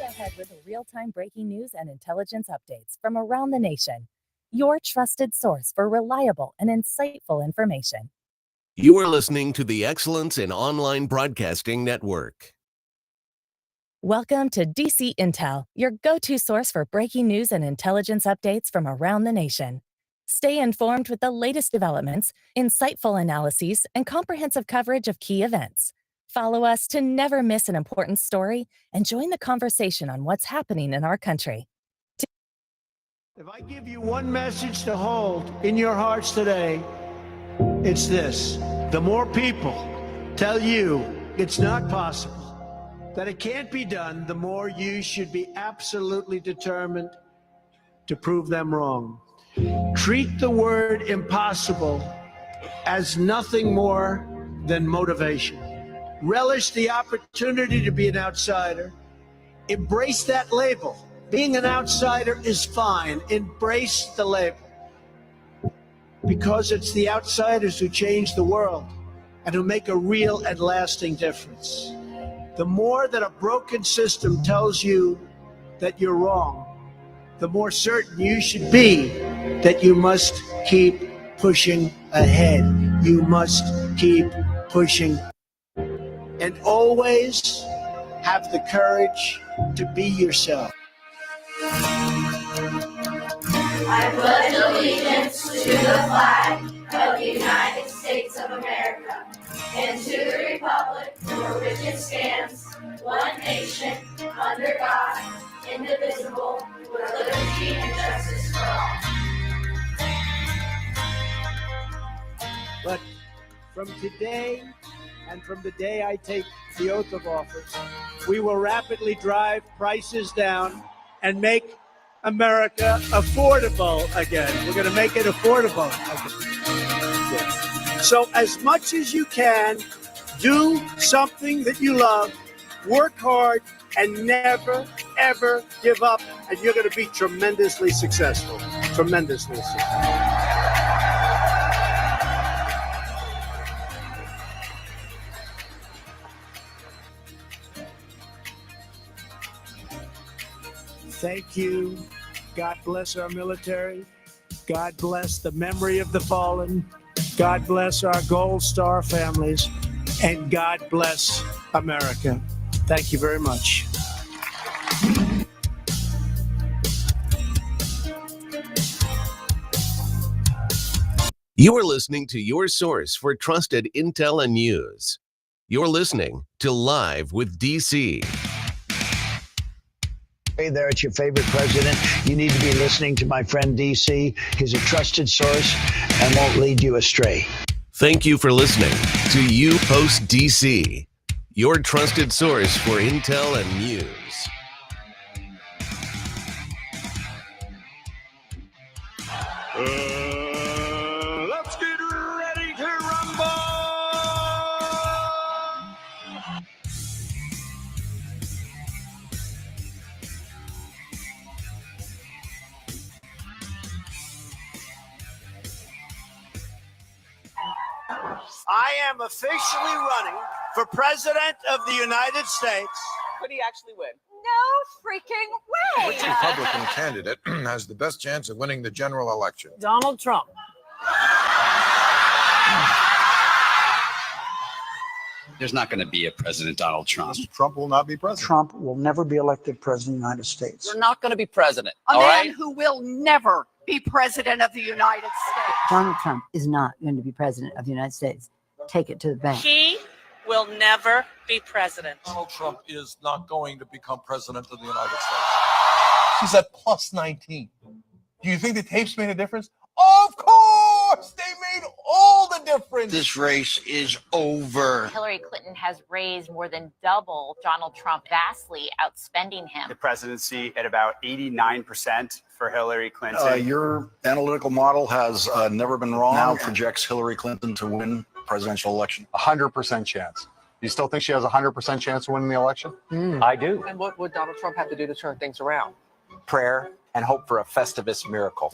ahead with real-time breaking news and intelligence updates from around the nation. Your trusted source for reliable and insightful information. You are listening to the Excellence in Online Broadcasting Network. Welcome to DC Intel, your go-to source for breaking news and intelligence updates from around the nation. Stay informed with the latest developments, insightful analyses, and comprehensive coverage of key events. Follow us to never miss an important story and join the conversation on what's happening in our country. If I give you one message to hold in your hearts today, it's this. The more people tell you it's not possible, that it can't be done, the more you should be absolutely determined to prove them wrong. Treat the word impossible as nothing more than motivation. Relish the opportunity to be an outsider. Embrace that label. Being an outsider is fine. Embrace the label. Because it's the outsiders who change the world and who make a real and lasting difference. The more that a broken system tells you that you're wrong, the more certain you should be that you must keep pushing ahead. You must keep pushing. And always have the courage to be yourself. I pledge allegiance to the flag of the United States of America and to the republic for which it stands, one nation, under God, indivisible, with liberty and justice for all. But from today and from the day I take the oath of office, we will rapidly drive prices down and make America affordable again. We're going to make it affordable again. So as much as you can, do something that you love, work hard, and never, ever give up, and you're going to be tremendously successful. Tremendously successful. Thank you. God bless our military. God bless the memory of the fallen. God bless our Gold Star families. And God bless America. Thank you very much. You are listening to your source for trusted intel and news. You're listening to Live with DC. Hey there, it's your favorite president. You need to be listening to my friend DC. He's a trusted source and won't lead you astray. Thank you for listening to You Post DC, your trusted source for intel and news. Let's get ready to rumble! I am officially running for President of the United States. Could he actually win? No freaking way! Which Republican candidate has the best chance of winning the general election? Donald Trump. There's not going to be a President Donald Trump. Trump will not be president. Trump will never be elected president of the United States. You're not going to be president. A all man right? who will never be president of the United States. Donald Trump is not going to be president of the United States. Take it to the bank. He will never be president. Donald Trump is not going to become president of the United States. She's at plus 19. Do you think the tapes made a difference? Of course! They made all the difference. This race is over. Hillary Clinton has raised more than double Donald Trump, vastly outspending him. The presidency at about 89% for Hillary Clinton. Your analytical model has never been wrong. Now projects Hillary Clinton to win presidential election. 100% chance. You still think she has a 100% chance of winning the election? I do. And what would Donald Trump have to do to turn things around? Prayer and hope for a Festivus miracle.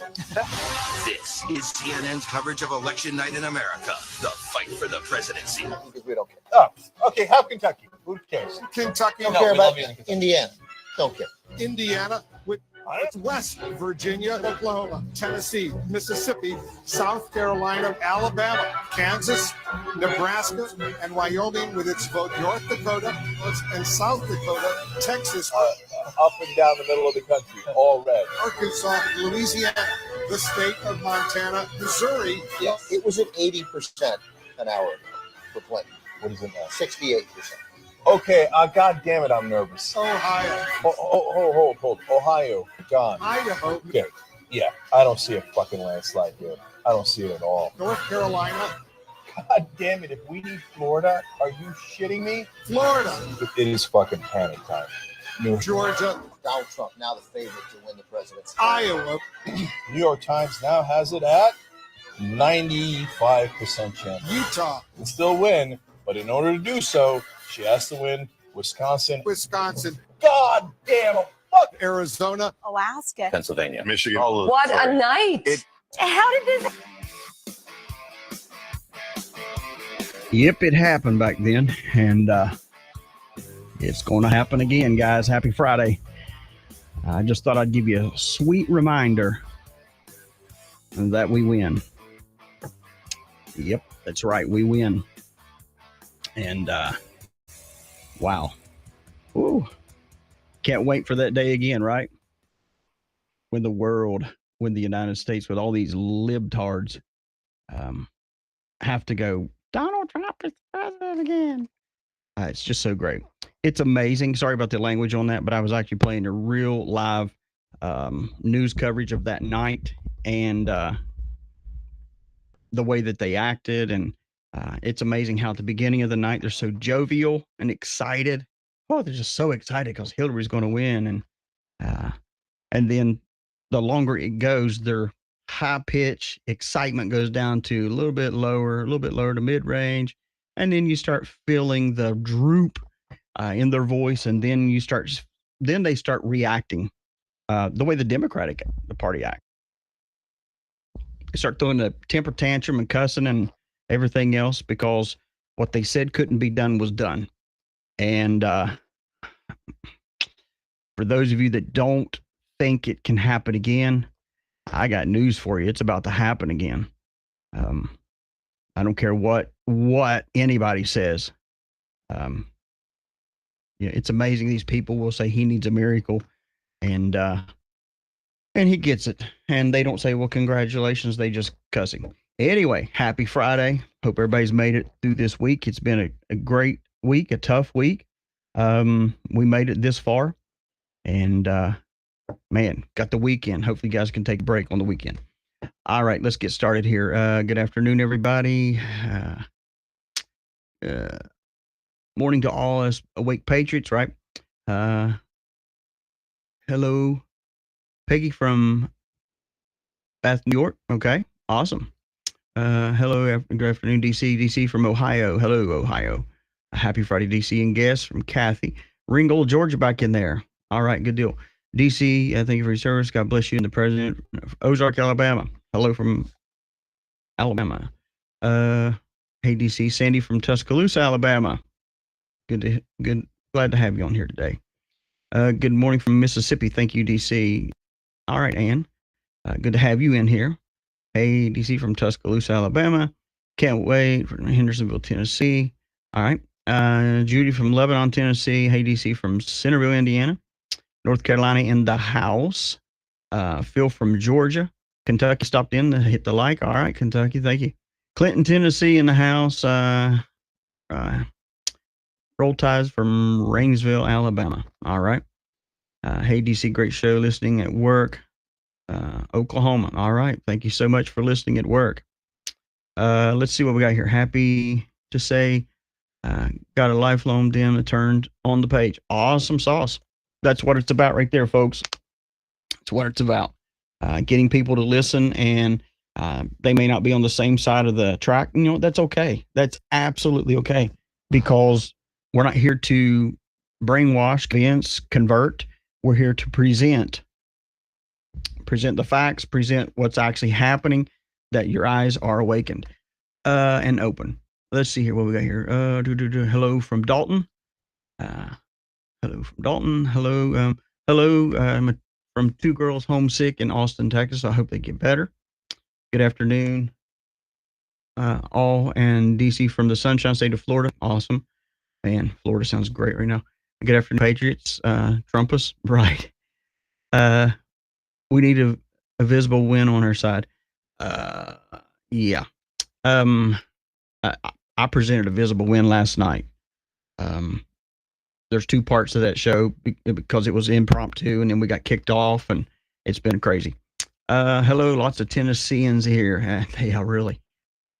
This is CNN's coverage of election night in America, the fight for the presidency. Because we don't care. Oh, okay, have Kentucky. Who cares? Kentucky. Don't care about Indiana. Don't get Indiana, with West Virginia, Oklahoma, Tennessee, Mississippi, South Carolina, Alabama, Kansas, Nebraska, and Wyoming with its vote, North Dakota and South Dakota, Texas, up and down the middle of the country, all red. Arkansas, Louisiana, the state of Montana, Missouri. Yes, it was at 80% an hour ago for Clinton. What is it now? 68%. Okay, God damn it, I'm nervous. Ohio. Hold. Ohio, gone. Idaho. Okay, yeah, I don't see a fucking landslide here. I don't see it at all. North Carolina. God damn it, if we need Florida, are you shitting me? Florida. It is fucking panic time. Georgia. Donald Trump now the favorite to win the presidency. Iowa. New York Times now has it at 95% chance. Utah. Can still win, but in order to do so, she has to win Wisconsin. God damn it. Fuck. Arizona. Alaska. Pennsylvania. Michigan. What a night. How did this? Yep, it happened back then, and it's going to happen again, guys. Happy Friday. I just thought I'd give you a sweet reminder that we win. Yep, that's right, we win. And wow. Ooh. Can't wait for that day again, right? When the world, when the United States, with all these libtards have to go, Donald Trump is president again. It's just so great. It's amazing. Sorry about the language on that, but I was actually playing a real live news coverage of that night and the way that they acted. And it's amazing how at the beginning of the night, they're so jovial and excited. Oh, they're just so excited because Hillary's going to win. And then the longer it goes, their high pitch excitement goes down to a little bit lower to mid range. And then you start feeling the droop in their voice. And then they start reacting the way the Party act. They start throwing a temper tantrum and cussing and everything else because what they said couldn't be done was done. And for those of you that don't think it can happen again, I got news for you. It's about to happen again. I don't care what anybody says. It's amazing. These people will say he needs a miracle, and he gets it. And they don't say, well, congratulations. They just cuss him. Anyway, happy Friday. Hope everybody's made it through this week. It's been a great week, a tough week. We made it this far, and man, got the weekend. Hopefully you guys can take a break on the weekend. All right, let's get started here. Good afternoon, everybody. Morning to all us awake patriots, right? Hello, Peggy from Bath, New York. Okay, awesome. Hello, good afternoon, DC from Ohio. Hello, Ohio. Happy Friday, DC, and guests from Kathy. Ringgold, Georgia, back in there. All right, good deal. DC, thank you for your service. God bless you and the president. Ozark, Alabama. Hello from Alabama. Hey, DC. Sandy from Tuscaloosa, Alabama. Good. Glad to have you on here today. Good morning from Mississippi. Thank you, DC. All right, Ann. Good to have you in here. Hey, DC from Tuscaloosa, Alabama. Can't wait for Hendersonville, Tennessee. All right. Judy from Lebanon, Tennessee. Hey, DC from Centerville, Indiana. North Carolina in the house. Phil from Georgia. Kentucky stopped in to hit the like. All right, Kentucky, thank you. Clinton, Tennessee in the house. Roll Ties from Rainsville, Alabama. All right. Hey, DC, great show. Listening at work. Oklahoma. All right. Thank you so much for listening at work. Let's see what we got here. Happy to say, got a lifelong dim that turned on the page. Awesome sauce. That's what it's about right there, folks. It's what it's about. Getting people to listen, and they may not be on the same side of the track. You know, that's okay. That's absolutely okay, because we're not here to brainwash, convince, convert. We're here to present the facts, present what's actually happening, that your eyes are awakened and open. Let's see here what we got here. Hello from Dalton. Hello from Dalton. Hello. Hello, I'm from Two Girls Homesick in Austin, Texas. I hope they get better. Good afternoon, all, and DC from the Sunshine State of Florida. Awesome. Man, Florida sounds great right now. Good afternoon, Patriots. Trumpus, right. We need a visible win on our side. Yeah. I presented a visible win last night. There's two parts to that show because it was impromptu and then we got kicked off and it's been crazy. Hello, lots of Tennesseans here. Yeah, really.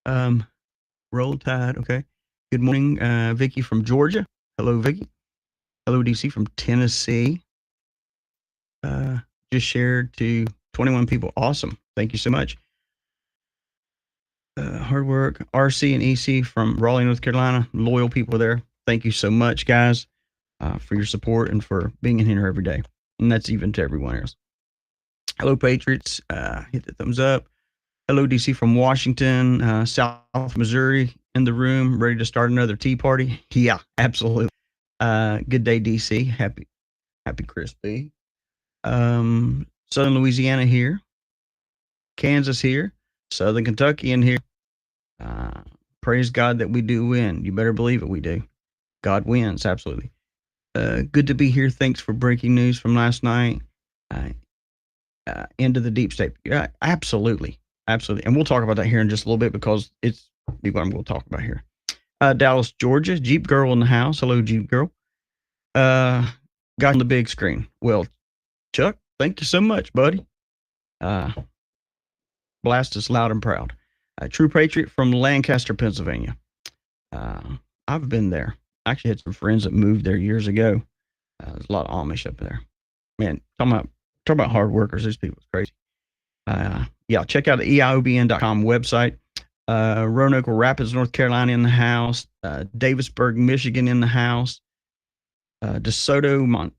Roll Tide. Okay. Good morning, Vicky from Georgia. Hello, Vicky. Hello, DC from Tennessee. Just shared to 21 people. Awesome. Thank you so much. Hard work. RC and EC from Raleigh, North Carolina. Loyal people there. Thank you so much, guys, for your support and for being in here every day. And that's even to everyone else. Hello, Patriots. Hit the thumbs up. Hello, DC from Washington, South Missouri in the room, ready to start another tea party. Yeah, absolutely. Good day, DC. Happy Crispy. Southern Louisiana here. Kansas here. Southern Kentucky in here. Praise God that we do win. You better believe it, we do. God wins, absolutely. Good to be here. Thanks for breaking news from last night. Into the deep state. Yeah, absolutely. Absolutely. And we'll talk about that here in just a little bit because it's what I'm going to talk about here. Dallas, Georgia. Jeep Girl in the house. Hello, Jeep Girl. Got on the big screen. Well, Chuck, thank you so much, buddy. Blast us loud and proud. True Patriot from Lancaster, Pennsylvania. I've been there. I actually had some friends that moved there years ago. There's a lot of Amish up there. Man, talking about hard workers. These people are crazy. Yeah, check out the EIOBN.com website. Roanoke Rapids, North Carolina in the house. Davisburg, Michigan in the house. DeSoto,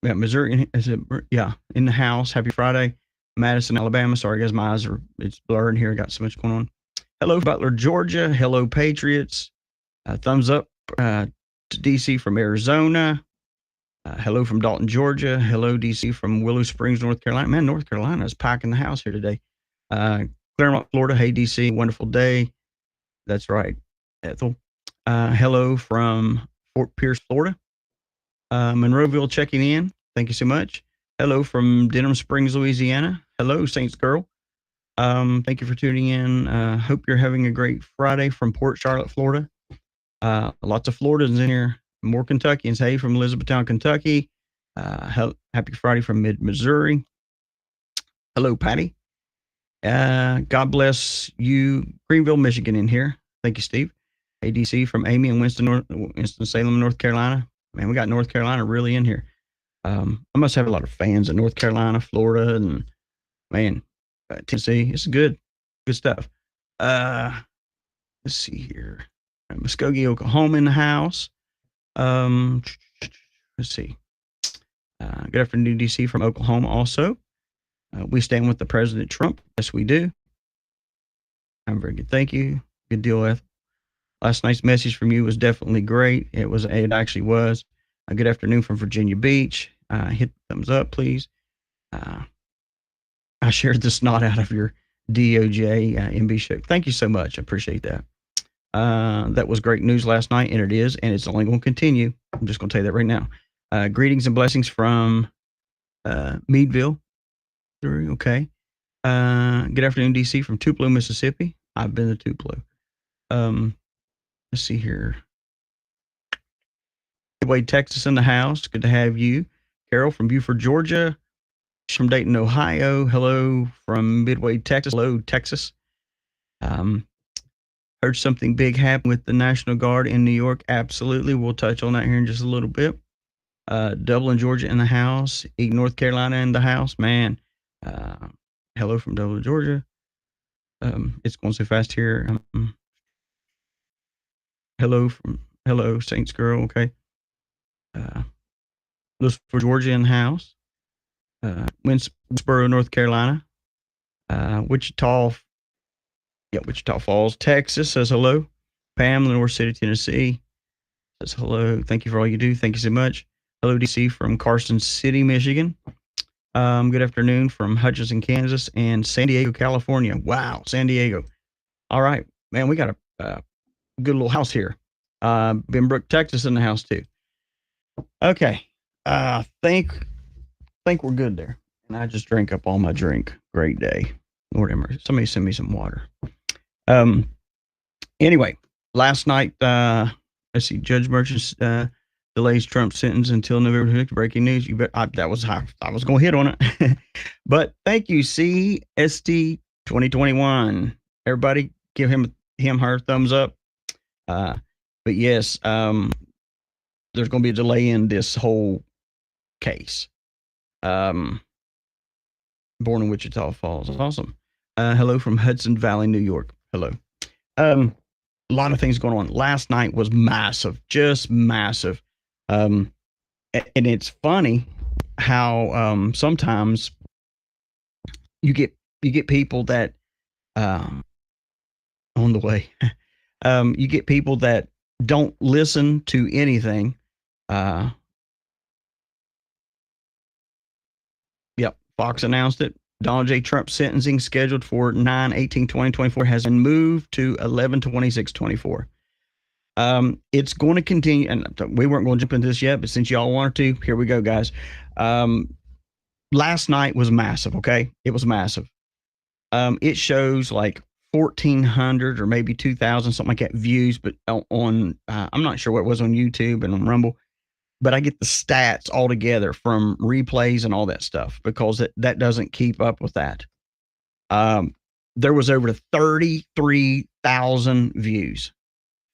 Missouri, in the house. Happy Friday. Madison, Alabama. Sorry, guys, my eyes it's blurred here. I got so much going on. Hello, Butler, Georgia. Hello, Patriots. Thumbs up to DC from Arizona. Hello from Dalton, Georgia. Hello, DC from Willow Springs, North Carolina. Man, North Carolina is packing the house here today. Claremont, Florida. Hey, DC. Wonderful day. That's right, Ethel. Hello from Fort Pierce, Florida. Monroeville checking in. Thank you so much. Hello from Denham Springs, Louisiana. Hello, Saints Girl. Thank you for tuning in. Hope you're having a great Friday from Port Charlotte, Florida. Lots of Floridans in here. More Kentuckians. Hey, from Elizabethtown, Kentucky. Happy Friday from Mid-Missouri. Hello, Patty. God bless you. Greenville, Michigan in here. Thank you, Steve. ADC from Amy and Winston-Salem, North Carolina. Man, we got North Carolina really in here. I must have a lot of fans in North Carolina, Florida, and man, Tennessee. It's good stuff. Let's see here. Muskogee, Oklahoma in the house. Let's see. Good afternoon, DC from Oklahoma also. We stand with the President Trump. Yes, we do. I'm very good. Thank you. Good deal, Ethel. Last night's message from you was definitely great. It actually was. Good afternoon from Virginia Beach. Hit the thumbs up, please. I shared the snot out of your DOJ MB show. Thank you so much. I appreciate that. That was great news last night, and it is, and it's only going to continue. I'm just going to tell you that right now. Greetings and blessings from Meadville. Okay. Good afternoon, DC from Tupelo, Mississippi. I've been to Tupelo. Let's see here. Midway, Texas in the house. Good to have you. Carol from Buford, Georgia. From Dayton, Ohio. Hello from Midway, Texas. Hello, Texas. Heard something big happen with the National Guard in New York. Absolutely. We'll touch on that here in just a little bit. Dublin, Georgia in the house. Eaton, North Carolina in the house. Man. Hello from Dublin, Georgia. It's going so fast here. Hello, Saints Girl. Okay. For Georgia in the house. Winsboro, North Carolina. Wichita Falls, Texas says hello. Pam, Lenore City, Tennessee says hello. Thank you for all you do. Thank you so much. Hello, DC from Carson City, Michigan. Good afternoon from Hutchinson, Kansas, and San Diego, California. Wow, San Diego. All right, man, we got a good little house here. Benbrook, Texas, in the house too. Okay, think we're good there. And I just drank up all my drink. Great day. Lord have mercy. Somebody send me some water. Anyway, last night, let's see, Judge Merchant delays Trump's sentence until November 6th. Breaking news. You bet. That was how I was going to hit on it. But thank you, CST 2021. Everybody give him her thumbs up. But yes, there's going to be a delay in this whole case. Born in Wichita Falls. Awesome. Hello from Hudson Valley, New York. Hello. A lot of things going on. Last night was massive, just massive. And it's funny how sometimes you get people that on the way. You get people that don't listen to anything. Yep, Fox announced it. Donald J. Trump's sentencing scheduled for 9/18/2024 has been moved to 11/26/24. It's going to continue, and we weren't going to jump into this yet, but since y'all wanted to, here we go, guys. Last night was massive, okay? It was massive. It shows like 1,400 or maybe 2,000, something like that, views, but on I'm not sure what it was on YouTube and on Rumble, but I get the stats all together from replays and all that stuff because that doesn't keep up with that. There was over 33,000 views.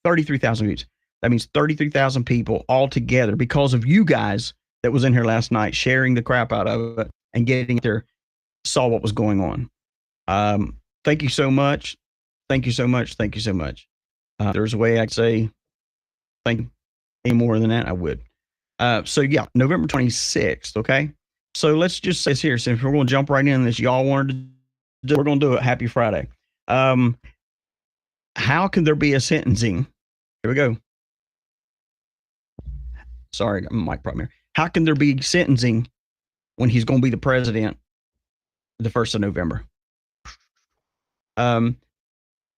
33,000 views. That means 33,000 people all together because of you guys that was in here last night sharing the crap out of it and getting there, saw what was going on. Thank you so much. Thank you so much. Thank you so much. There's a way I could say thank you any more than that, I would. So yeah, November 26th. Okay. So let's just say this here, since we're going to jump right in this, y'all wanted to do, we're going to do it. Happy Friday. How can there be a sentencing? Here we go. Sorry, I got my mic problem here. How can there be sentencing when he's going to be the president the 1st of November?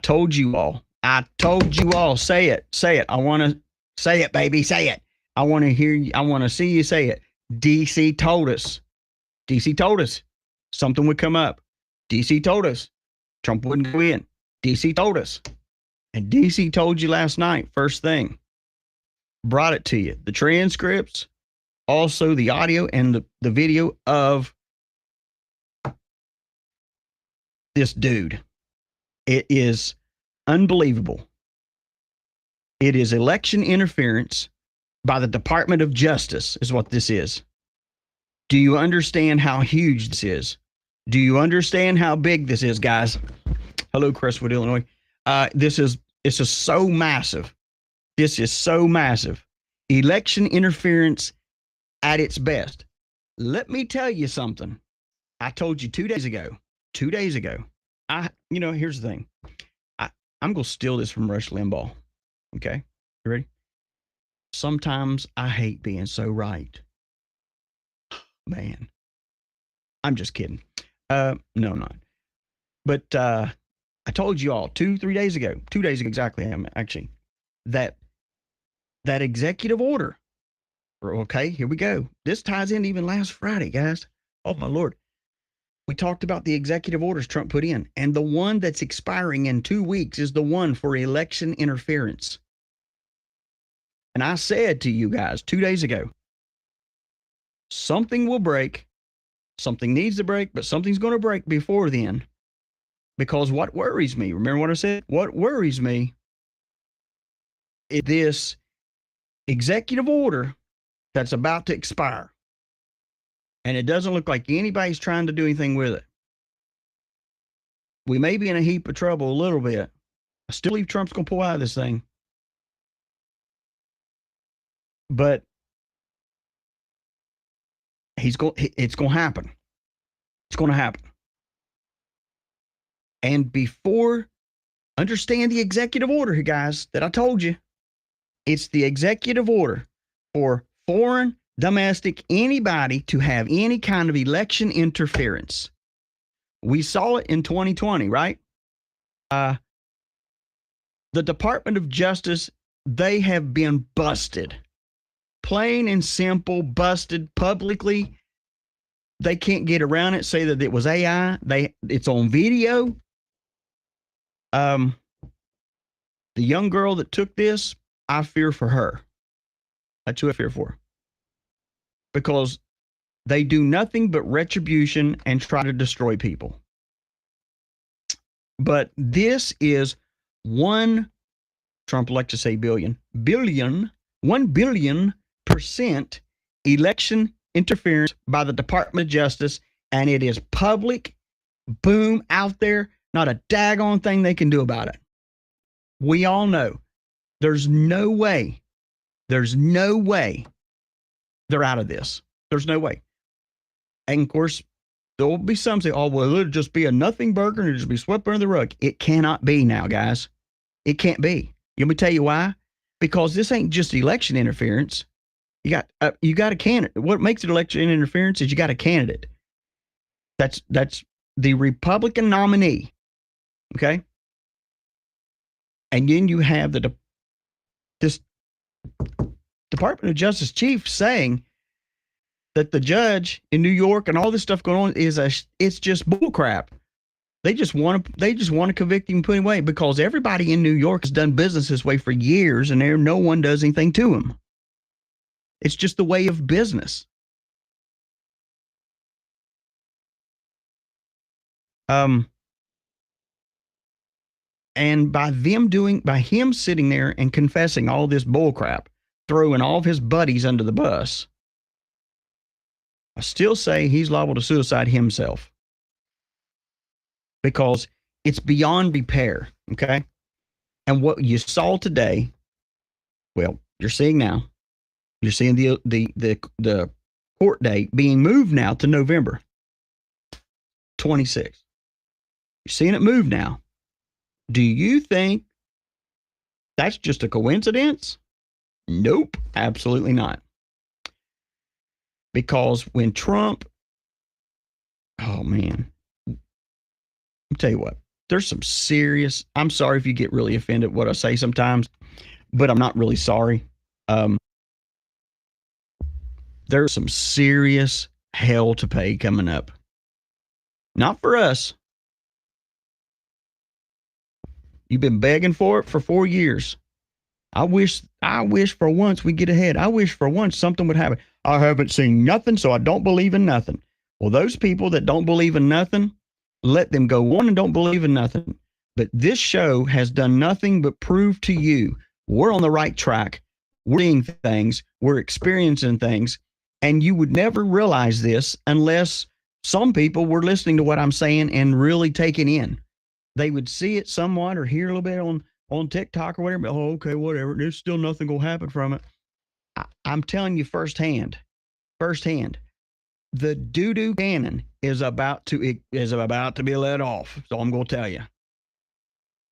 Told you all. I told you all. Say it. Say it. I want to say it, baby. Say it. I want to hear you. I want to see you say it. DC told us. DC told us something would come up. DC told us Trump wouldn't go in. DC told us. And DC told you last night, first thing. Brought it to you. The transcripts, also the audio and the video of this dude. It is unbelievable. It is election interference by the Department of Justice is what this is. Do you understand how huge this is? Do you understand how big this is, guys? Hello, Crestwood, Illinois. This is so massive. This is so massive. Election interference at its best. Let me tell you something. I told you 2 days ago. 2 days ago. Here's the thing. I'm going to steal this from Rush Limbaugh. Okay? You ready? Sometimes I hate being so right. Man. I'm just kidding. No, not. But I told you all 2 days ago exactly, actually, that executive order. Okay, here we go. This ties in even last Friday, guys. Oh, my Lord. We talked about the executive orders Trump put in, and the one that's expiring in 2 weeks is the one for election interference. And I said to you guys 2 days ago, something will break. Something needs to break, but something's going to break before then. Because what worries me, remember what I said? What worries me is this executive order that's about to expire. And it doesn't look like anybody's trying to do anything with it. We may be in a heap of trouble a little bit. I still believe Trump's going to pull out of this thing. But it's going to happen. It's going to happen. And understand the executive order here, guys, that I told you. It's the executive order for foreign domestic, anybody to have any kind of election interference. We saw it in 2020, right? The Department of Justice, they have been busted. Plain and simple, busted publicly. They can't get around it, say that it was AI. It's on video. The young girl that took this, I fear for her. That's who I fear for. Because they do nothing but retribution and try to destroy people. But this is Trump likes to say $1 billion% election interference by the Department of Justice, and it is public, boom, out there, not a daggone thing they can do about it. We all know there's no way they're out of this. There's no way. And of course, there will be some say, oh, well, it'll just be a nothing burger and it'll just be swept under the rug. It cannot be now, guys. It can't be. Let me tell you why. Because this ain't just election interference. You got a candidate. What makes it election interference is you got a candidate. That's the Republican nominee. Okay? And then you have this Department of Justice chief saying that the judge in New York and all this stuff going on it's just bullcrap. They just want to convict him and put him away because everybody in New York has done business this way for years and no one does anything to him. It's just the way of business. And by him sitting there and confessing all this bullcrap, throwing all of his buddies under the bus, I still say he's liable to suicide himself. Because it's beyond repair, okay? And what you saw today, well, you're seeing now. You're seeing the court date being moved now to November 26th. You're seeing it move now. Do you think that's just a coincidence? Nope, absolutely not. Because when Trump, oh man, I'll tell you what, there's some serious, I'm sorry if you get really offended what I say sometimes, but I'm not really sorry. There's some serious hell to pay coming up. Not for us. You've been begging for it for 4 years. I wish for once we get ahead. I wish for once something would happen. I haven't seen nothing, so I don't believe in nothing. Well, those people that don't believe in nothing, let them go on and don't believe in nothing. But this show has done nothing but prove to you we're on the right track. We're seeing things. We're experiencing things. And you would never realize this unless some people were listening to what I'm saying and really taking in. They would see it somewhat or hear a little bit on TikTok or whatever. But, oh, okay, whatever. There's still nothing going to happen from it. I'm telling you firsthand, the doo-doo cannon is about to be let off. So I'm going to tell you.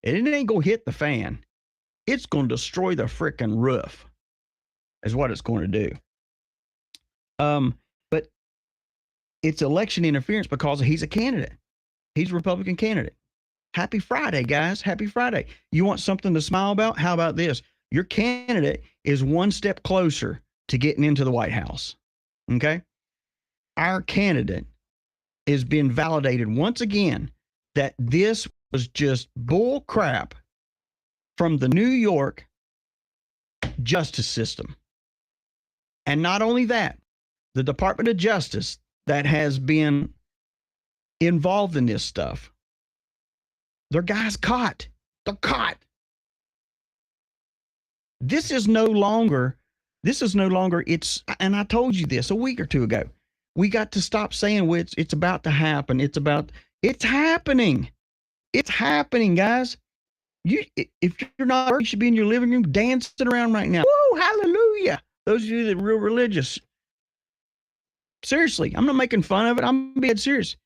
And it ain't going to hit the fan. It's going to destroy the frickin' roof is what it's going to do. But it's election interference because he's a candidate. He's a Republican candidate. Happy Friday, guys. Happy Friday. You want something to smile about? How about this? Your candidate is one step closer to getting into the White House. Okay? Our candidate has been validated once again that this was just bull crap from the New York justice system. And not only that, the Department of Justice that has been involved in this stuff, their guys caught. They're caught. This is no longer, and I told you this a week or two ago. We got to stop saying it's about to happen. It's happening. It's happening, guys. If you're not, you should be in your living room dancing around right now. Woo, hallelujah. Those of you that are real religious. Seriously, I'm not making fun of it. I'm being serious.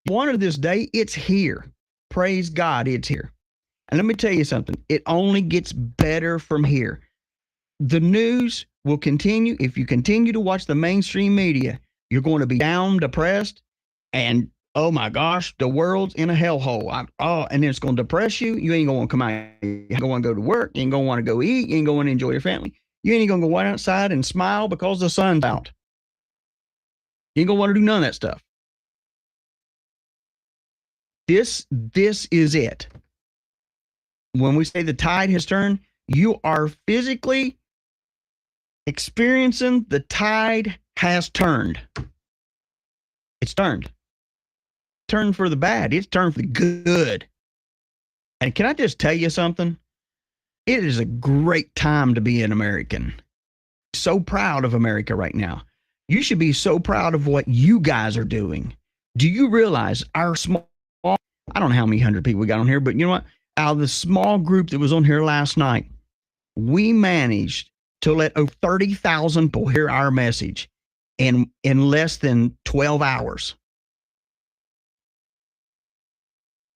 One of this day, it's here. Praise God, it's here. And let me tell you something. It only gets better from here. The news will continue. If you continue to watch the mainstream media, you're going to be down, depressed, and oh my gosh, the world's in a hellhole. And it's going to depress you. You ain't going to come out. You ain't going to go to work. You ain't going to want to go eat. You ain't going to want to enjoy your family. You ain't going to go right outside and smile because the sun's out. You ain't going to want to do none of that stuff. This is it. When we say the tide has turned, you are physically experiencing the tide has turned. It's turned. Turned for the bad. It's turned for the good. And can I just tell you something? It is a great time to be an American. So proud of America right now. You should be so proud of what you guys are doing. Do you realize our small, I don't know how many hundred people we got on here, but you know what? Out of the small group that was on here last night, we managed to let over 30,000 people hear our message in less than 12 hours.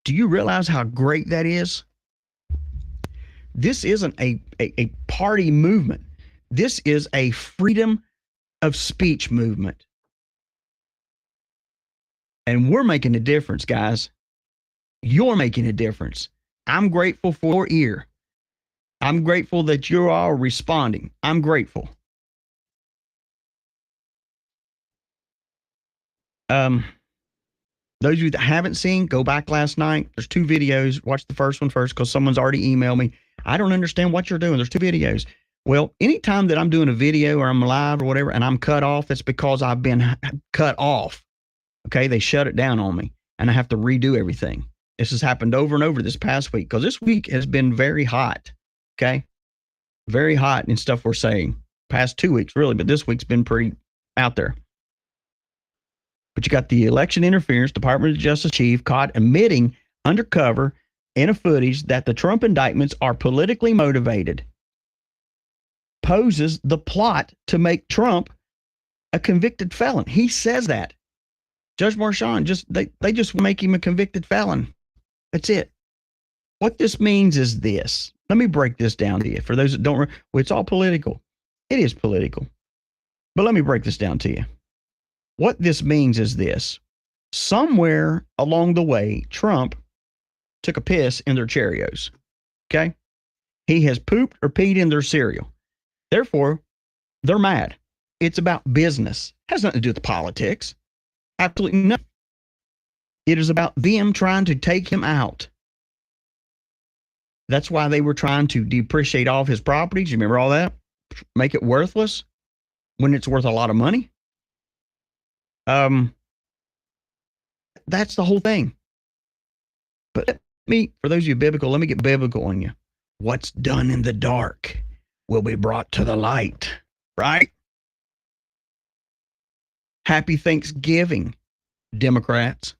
Do you realize how great that is? This isn't a party movement. This is a freedom of speech movement. And we're making a difference, guys. You're making a difference. I'm grateful for your ear. I'm grateful that you're all responding. I'm grateful. Those of you that haven't seen, go back last night. There's 2 videos. Watch the first one first because someone's already emailed me. I don't understand what you're doing. There's 2 videos. Well, anytime that I'm doing a video or I'm live or whatever and I'm cut off, it's because I've been cut off. Okay, they shut it down on me and I have to redo everything. This has happened over and over this past week because this week has been very hot. Okay, very hot and stuff we're saying. Past 2 weeks, really, but this week's been pretty out there. But you got the election interference, Department of Justice chief caught admitting undercover in a footage that the Trump indictments are politically motivated. Poses the plot to make Trump a convicted felon. He says that. Judge Marchand, they just make him a convicted felon. That's it. What this means is this. Let me break this down to you. For those that don't, well, it's all political. It is political. But let me break this down to you. What this means is this. Somewhere along the way, Trump took a piss in their Cheerios. Okay? He has pooped or peed in their cereal. Therefore, they're mad. It's about business. It has nothing to do with politics. Absolutely nothing. It is about them trying to take him out. That's why they were trying to depreciate all of his properties. You remember all that? Make it worthless when it's worth a lot of money. That's the whole thing. But for those of you biblical, let me get biblical on you. What's done in the dark will be brought to the light, right? Happy Thanksgiving, Democrats.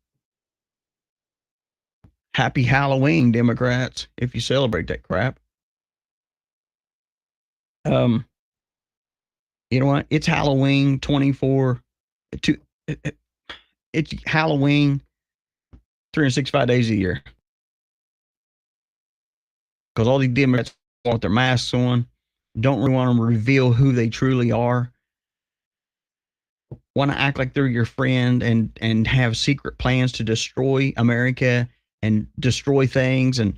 Happy Halloween, Democrats, if you celebrate that crap. You know what? It's Halloween 24. It's Halloween 365 days a year. Because all these Democrats want their masks on, don't really want to reveal who they truly are. Want to act like they're your friend and have secret plans to destroy America and destroy things and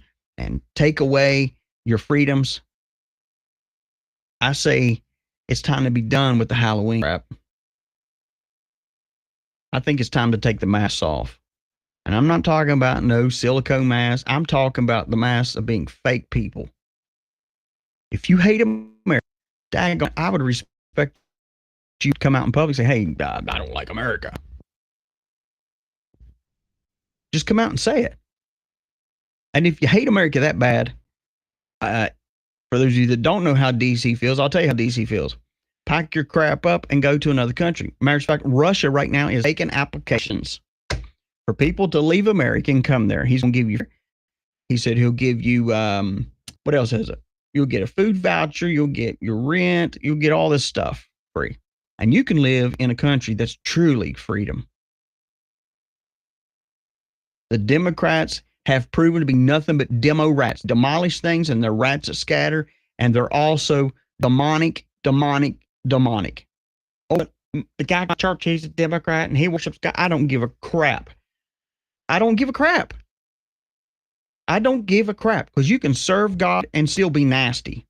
take away your freedoms. I say it's time to be done with the Halloween crap. I think it's time to take the masks off. And I'm not talking about no silicone masks. I'm talking about the masks of being fake people. If you hate America, daggone, I would respect you to come out in public and say, hey, I don't like America. Just come out and say it. And if you hate America that bad, for those of you that don't know how DC feels, I'll tell you how DC feels. Pack your crap up and go to another country. Matter of fact, Russia right now is taking applications for people to leave America and come there. He's going to give you, he said he'll give you, what else is it? You'll get a food voucher. You'll get your rent. You'll get all this stuff free. And you can live in a country that's truly freedom. The Democrats have proven to be nothing but demo rats, demolish things, and they're rats that scatter, and they're also demonic demonic. Oh, the guy at church, he's a Democrat and he worships God. I don't give a crap. I don't give a crap because you can serve God and still be nasty.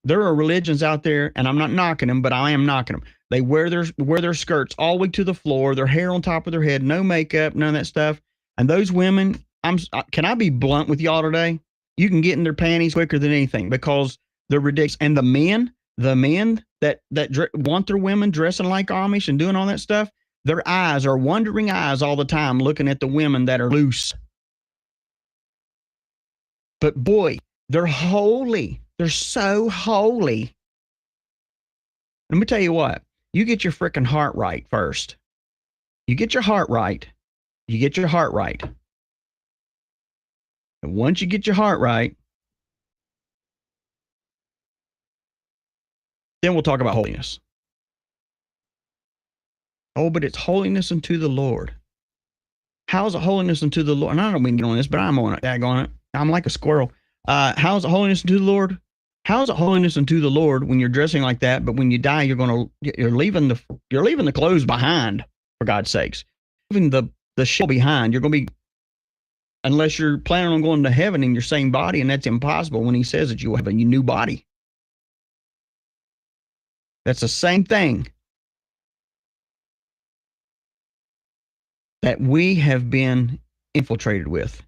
There are religions out there, and I'm not knocking them, but I am knocking them. They wear their skirts all the way to the floor, their hair on top of their head, no makeup, none of that stuff. And those women, can I be blunt with y'all today? You can get in their panties quicker than anything because they're ridiculous. And the men that want their women dressing like Amish and doing all that stuff, their eyes are wandering eyes all the time looking at the women that are loose. But boy, they're holy. They're so holy. Let me tell you what. You get your freaking heart right first. You get your heart right. And once you get your heart right, then we'll talk about holiness. Oh, but it's holiness unto the Lord. How's it holiness unto the Lord? And I don't mean to get on this, but I'm on it. Dag on it. I'm like a squirrel. How's it holiness unto the Lord? How's it holiness unto the Lord when you're dressing like that, but when you die, you're leaving the clothes behind, for God's sakes. Leaving the shell behind. You're going to be, unless you're planning on going to heaven in your same body, and that's impossible when he says that you will have a new body. That's the same thing that we have been infiltrated with.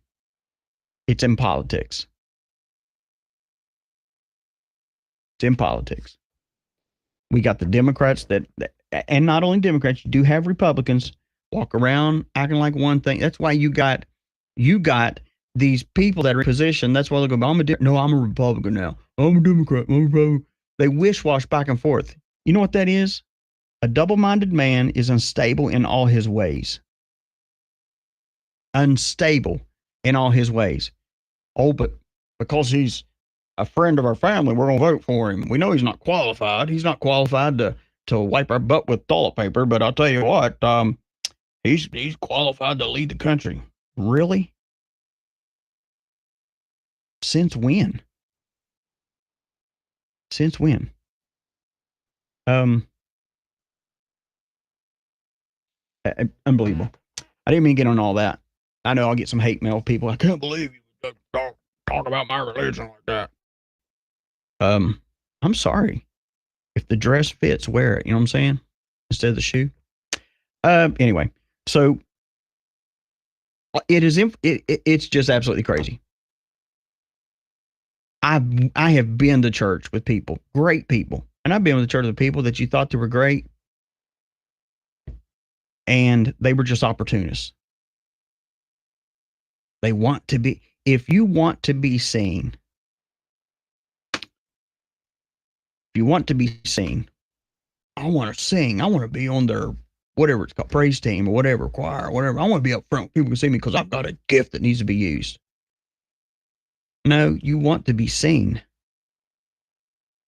It's in politics. It's in politics. We got the Democrats that, and not only Democrats, you do have Republicans walk around acting like one thing. That's why you got these people that are in position. That's why they go, I'm a Republican now. I'm a Democrat. I'm a Republican. They wish-wash back and forth. You know what that is? A double-minded man is unstable in all his ways. Unstable in all his ways. Oh, but because he's a friend of our family, we're going to vote for him. We know he's not qualified. He's not qualified to wipe our butt with toilet paper, but I'll tell you what, he's qualified to lead the country. Really? Since when? Since when? Unbelievable. I didn't mean to get on all that. I know I'll get some hate mail. People, I can't believe you talk about my religion like that. I'm sorry. If the dress fits, wear it. You know what I'm saying? Instead of the shoe. Anyway, so it's just absolutely crazy. I have been to church with people, great people, and I've been to church with people that you thought they were great, and they were just opportunists. They want to be. If you want to be seen, I want to sing. I want to be on their, whatever it's called, praise team or whatever, choir or whatever. I want to be up front. People can see me because I've got a gift that needs to be used. No, you want to be seen.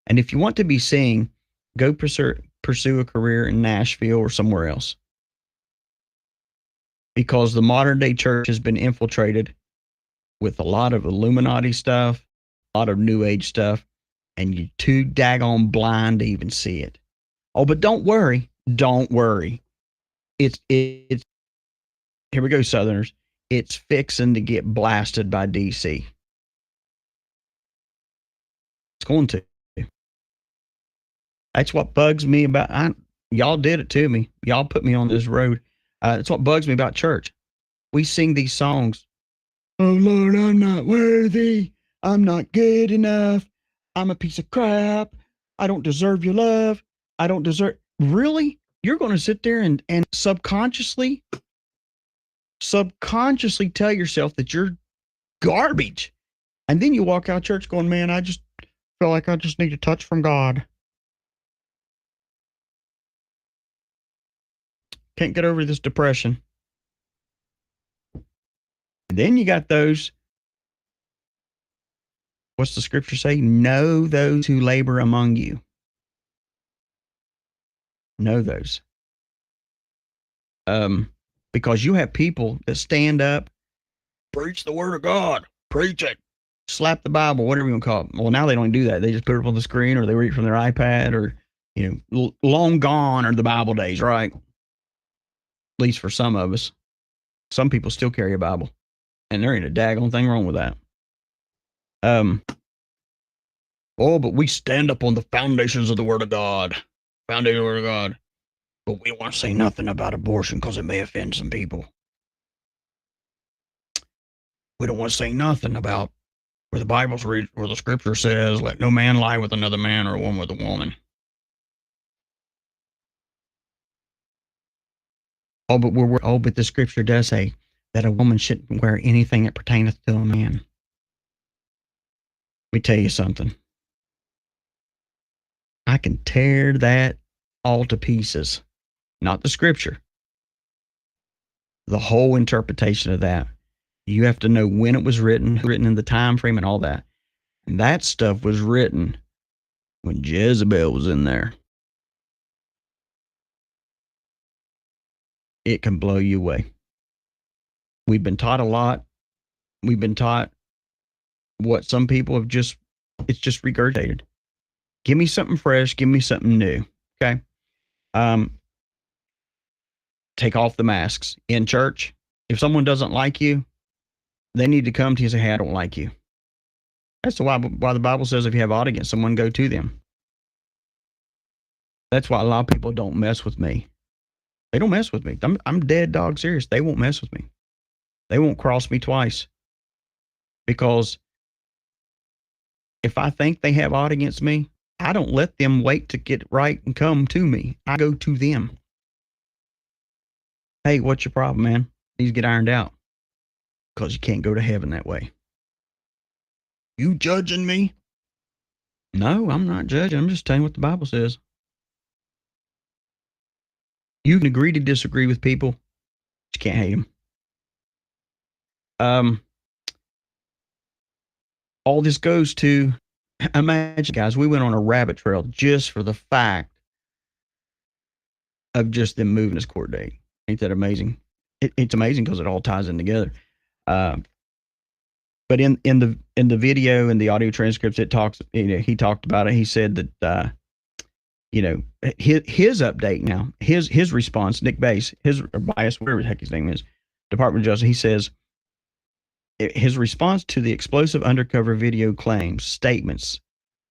And if you want to be seen, go pursue a career in Nashville or somewhere else. Because the modern day church has been infiltrated with a lot of Illuminati stuff, a lot of New Age stuff, and you're too daggone blind to even see it. Oh, but don't worry. It's here we go, Southerners. It's fixing to get blasted by DC. It's going to. That's what bugs me about. Y'all did it to me. Y'all put me on this road. That's what bugs me about church. We sing these songs. Oh, Lord, I'm not worthy. I'm not good enough. I'm a piece of crap. I don't deserve your love. I don't deserve. Really? You're going to sit there and subconsciously tell yourself that you're garbage. And then you walk out of church going, man, I just feel like I just need a touch from God. Can't get over this depression. And then you got those. What's the scripture say? Know those who labor among you. Know those. Because you have people that stand up, preach the word of God, preach it, slap the Bible, whatever you want to call it. Well, now they don't do that. They just put it up on the screen, or they read it from their iPad, or, long gone are the Bible days, right? At least for some of us. Some people still carry a Bible, and there ain't a daggone thing wrong with that. But we stand up on the foundations of the Word of God. Foundation of the Word of God. But we don't want to say nothing about abortion because it may offend some people. We don't want to say nothing about where the Bible's where the scripture says, let no man lie with another man or a woman with a woman. But the scripture does say that a woman shouldn't wear anything that pertaineth to a man. Let me tell you something. I can tear that all to pieces. Not the scripture. The whole interpretation of that. You have to know when it was written in the time frame and all that. And that stuff was written when Jezebel was in there. It can blow you away. We've been taught a lot. We've been taught what some people have it's just regurgitated. Give me something fresh. Give me something new. Okay. Take off the masks in church. If someone doesn't like you, they need to come to you and say, hey, I don't like you. That's why the Bible says if you have ought against someone, go to them. That's why a lot of people don't mess with me. They don't mess with me. I'm dead dog serious. They won't mess with me. They won't cross me twice. Because if I think they have ought against me, I don't let them wait to get right and come to me. I go to them. Hey, what's your problem, man? Needs to get ironed out. Because you can't go to heaven that way. You judging me? No, I'm not judging. I'm just telling you what the Bible says. You can agree to disagree with people, but you can't hate them. All this goes to, imagine, guys, we went on a rabbit trail just for the fact of just them moving this court date. Ain't that amazing? It's amazing because it all ties in together. But in the video and the audio transcripts, it talks. He talked about it. He said that his update now, his response, Nick Bass, Bias, whatever the heck his name is, Department of Justice. He says his response to the explosive undercover video claims, statements.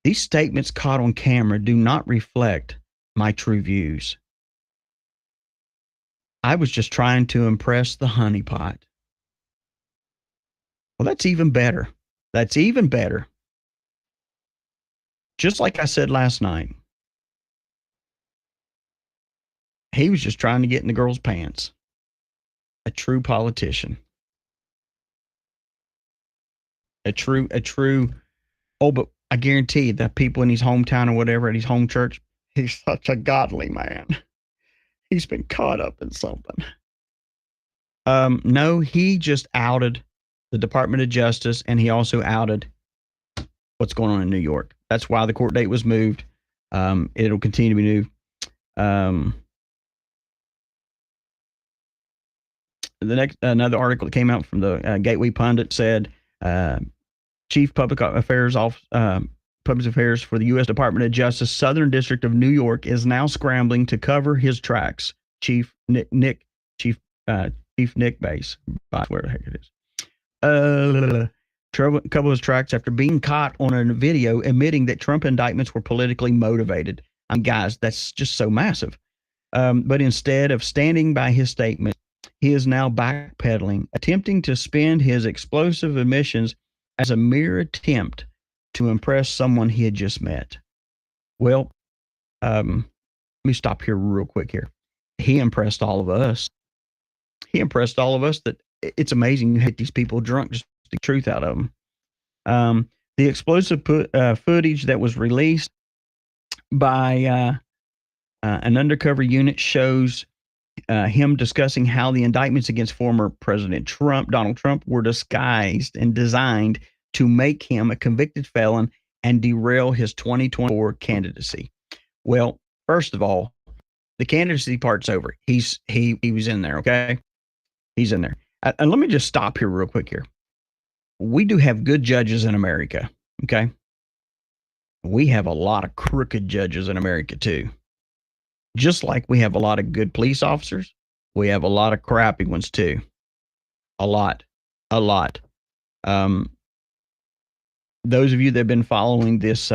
These statements caught on camera do not reflect my true views. I was just trying to impress the honeypot. Well, that's even better. That's even better. Just like I said last night, he was just trying to get in the girl's pants. A true politician. A true, but I guarantee that people in his hometown or whatever, at his home church, he's such a godly man. He's been caught up in something. No, he just outed the Department of Justice, and he also outed what's going on in New York. That's why the court date was moved. It'll continue to be moved. Another article that came out from the Gateway Pundit said, Chief Public Affairs for the U.S. Department of Justice, Southern District of New York, is now scrambling to cover his tracks. Chief Nick Bass, where the heck it is. Cover his tracks after being caught on a video admitting that Trump indictments were politically motivated. Guys, that's just so massive. But instead of standing by his statement, he is now backpedaling, attempting to spin his explosive admissions as a mere attempt to impress someone he had just met. Well, let me stop here real quick here. He impressed all of us. He impressed all of us that it's amazing you hit these people drunk just to get the truth out of them. The explosive footage that was released by an undercover unit shows him discussing how the indictments against former President Donald Trump, were disguised and designed to make him a convicted felon and derail his 2024 candidacy. Well, first of all, the candidacy part's over. He was in there, okay? He's in there. And let me just stop here real quick here. we do have good judges in America. Okay. We have a lot of crooked judges in America too. Just like we have a lot of good police officers, we have a lot of crappy ones too. A lot. Those of you that have been following this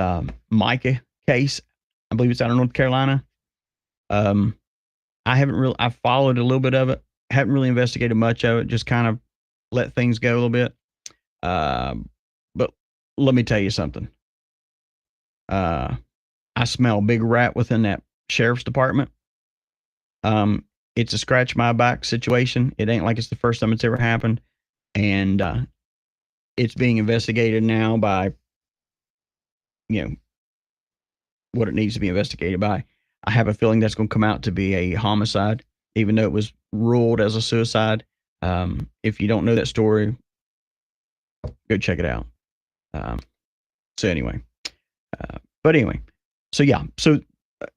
Micah case, I believe it's out of North Carolina. I've followed a little bit of it. Haven't really investigated much of it. Just kind of let things go a little bit. But let me tell you something. I smell a big rat within that sheriff's department. It's a scratch my back situation. It ain't like it's the first time it's ever happened. And it's being investigated now by, what it needs to be investigated by. I have a feeling that's going to come out to be a homicide, even though it was ruled as a suicide. If you don't know that story, go check it out. So anyway, so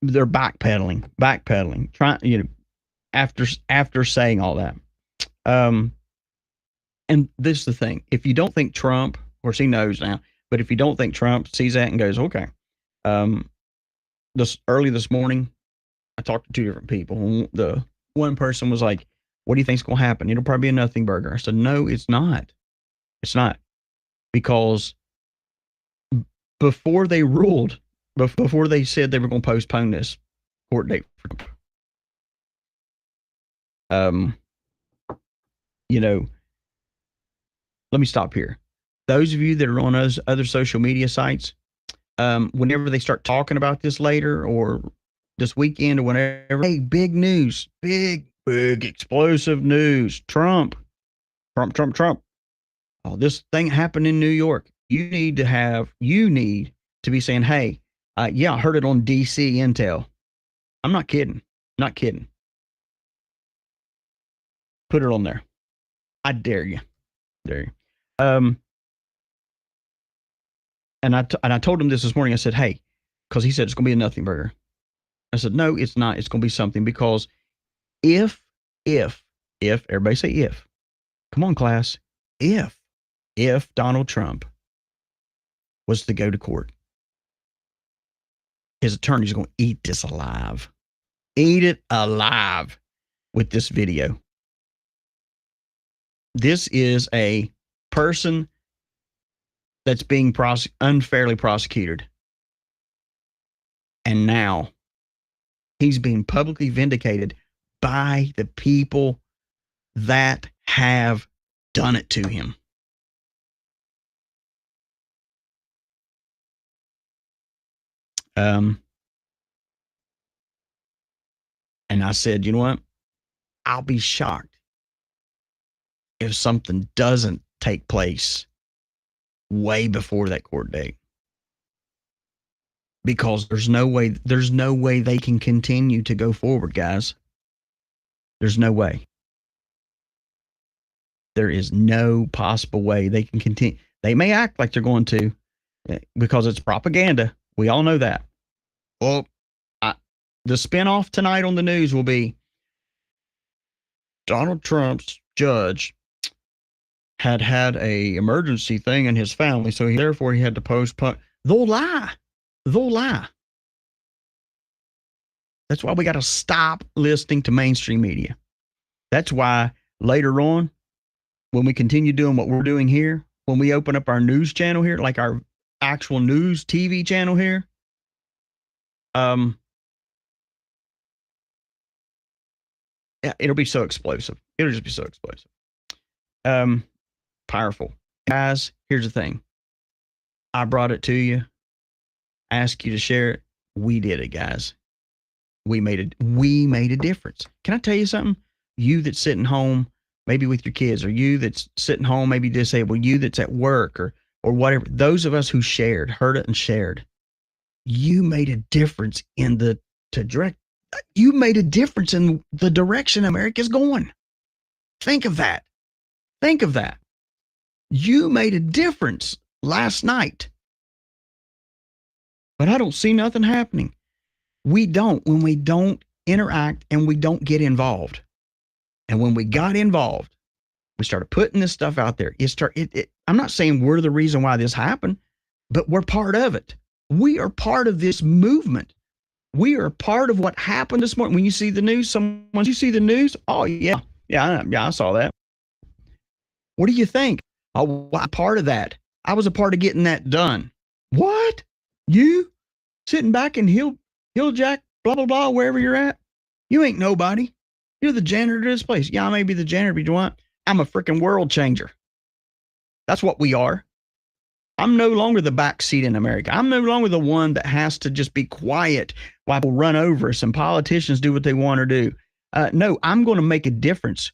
they're backpedaling, trying, after saying all that. And this is the thing. If you don't think Trump, of course he knows now, but if you don't think Trump sees that and goes, okay, early this morning, I talked to two different people. The one person was like, what do you think's going to happen? It'll probably be a nothing burger. I said, no, it's not. It's not. Because before they ruled, before they said they were going to postpone this court date for Trump, let me stop here. Those of you that are on other social media sites, whenever they start talking about this later or this weekend or whenever, hey, big news, big explosive news, Trump. Oh, this thing happened in New York. You need to be saying, hey, yeah, I heard it on DC Intel. I'm not kidding. Put it on there. I dare you. And I told him this morning. I said, hey, because he said it's going to be a nothing burger. I said, no, it's not. It's going to be something, because if everybody say if, come on class, if Donald Trump was to go to court, his attorney's going to eat it alive with this video. This is a person that's being unfairly prosecuted. And now he's being publicly vindicated by the people that have done it to him. And I said, you know what? I'll be shocked if something doesn't take place way before that court date. Because there's no way they can continue to go forward, guys. There's no way. There is no possible way they can continue. They may act like they're going to, because it's propaganda. We all know that. Well, the spinoff tonight on the news will be Donald Trump's judge had a emergency thing in his family, so therefore he had to postpone. They'll lie. That's why we got to stop listening to mainstream media. That's why later on, when we continue doing what we're doing here, when we open up our news channel here, like our actual news TV channel here, it'll be so explosive. It'll just be so explosive. Powerful. Guys, here's the thing. I brought it to you. Ask you to share it. We did it, guys. We made a difference. Can I tell you something? You that's sitting home, maybe with your kids, or you that's sitting home, maybe disabled, you that's at work or whatever, those of us who heard it and shared, you made a difference you made a difference in the direction America's going. Think of that. You made a difference last night. But I don't see nothing happening. When we don't interact and we don't get involved. And when we got involved, we started putting this stuff out there. I'm not saying we're the reason why this happened, but we're part of it. We are part of this movement. We are part of what happened this morning. When you see the news, you see the news? Oh, yeah. Yeah, I saw that. What do you think? Oh, I'm part of that. I was a part of getting that done. What? You? Sitting back in Hill Jack, blah, blah, blah, wherever you're at? You ain't nobody. You're the janitor of this place. Yeah, I may be the janitor, but you know what? I'm a freaking world changer. That's what we are. I'm no longer the backseat in America. I'm no longer the one that has to just be quiet while people run over us and politicians do what they want to do. No, I'm going to make a difference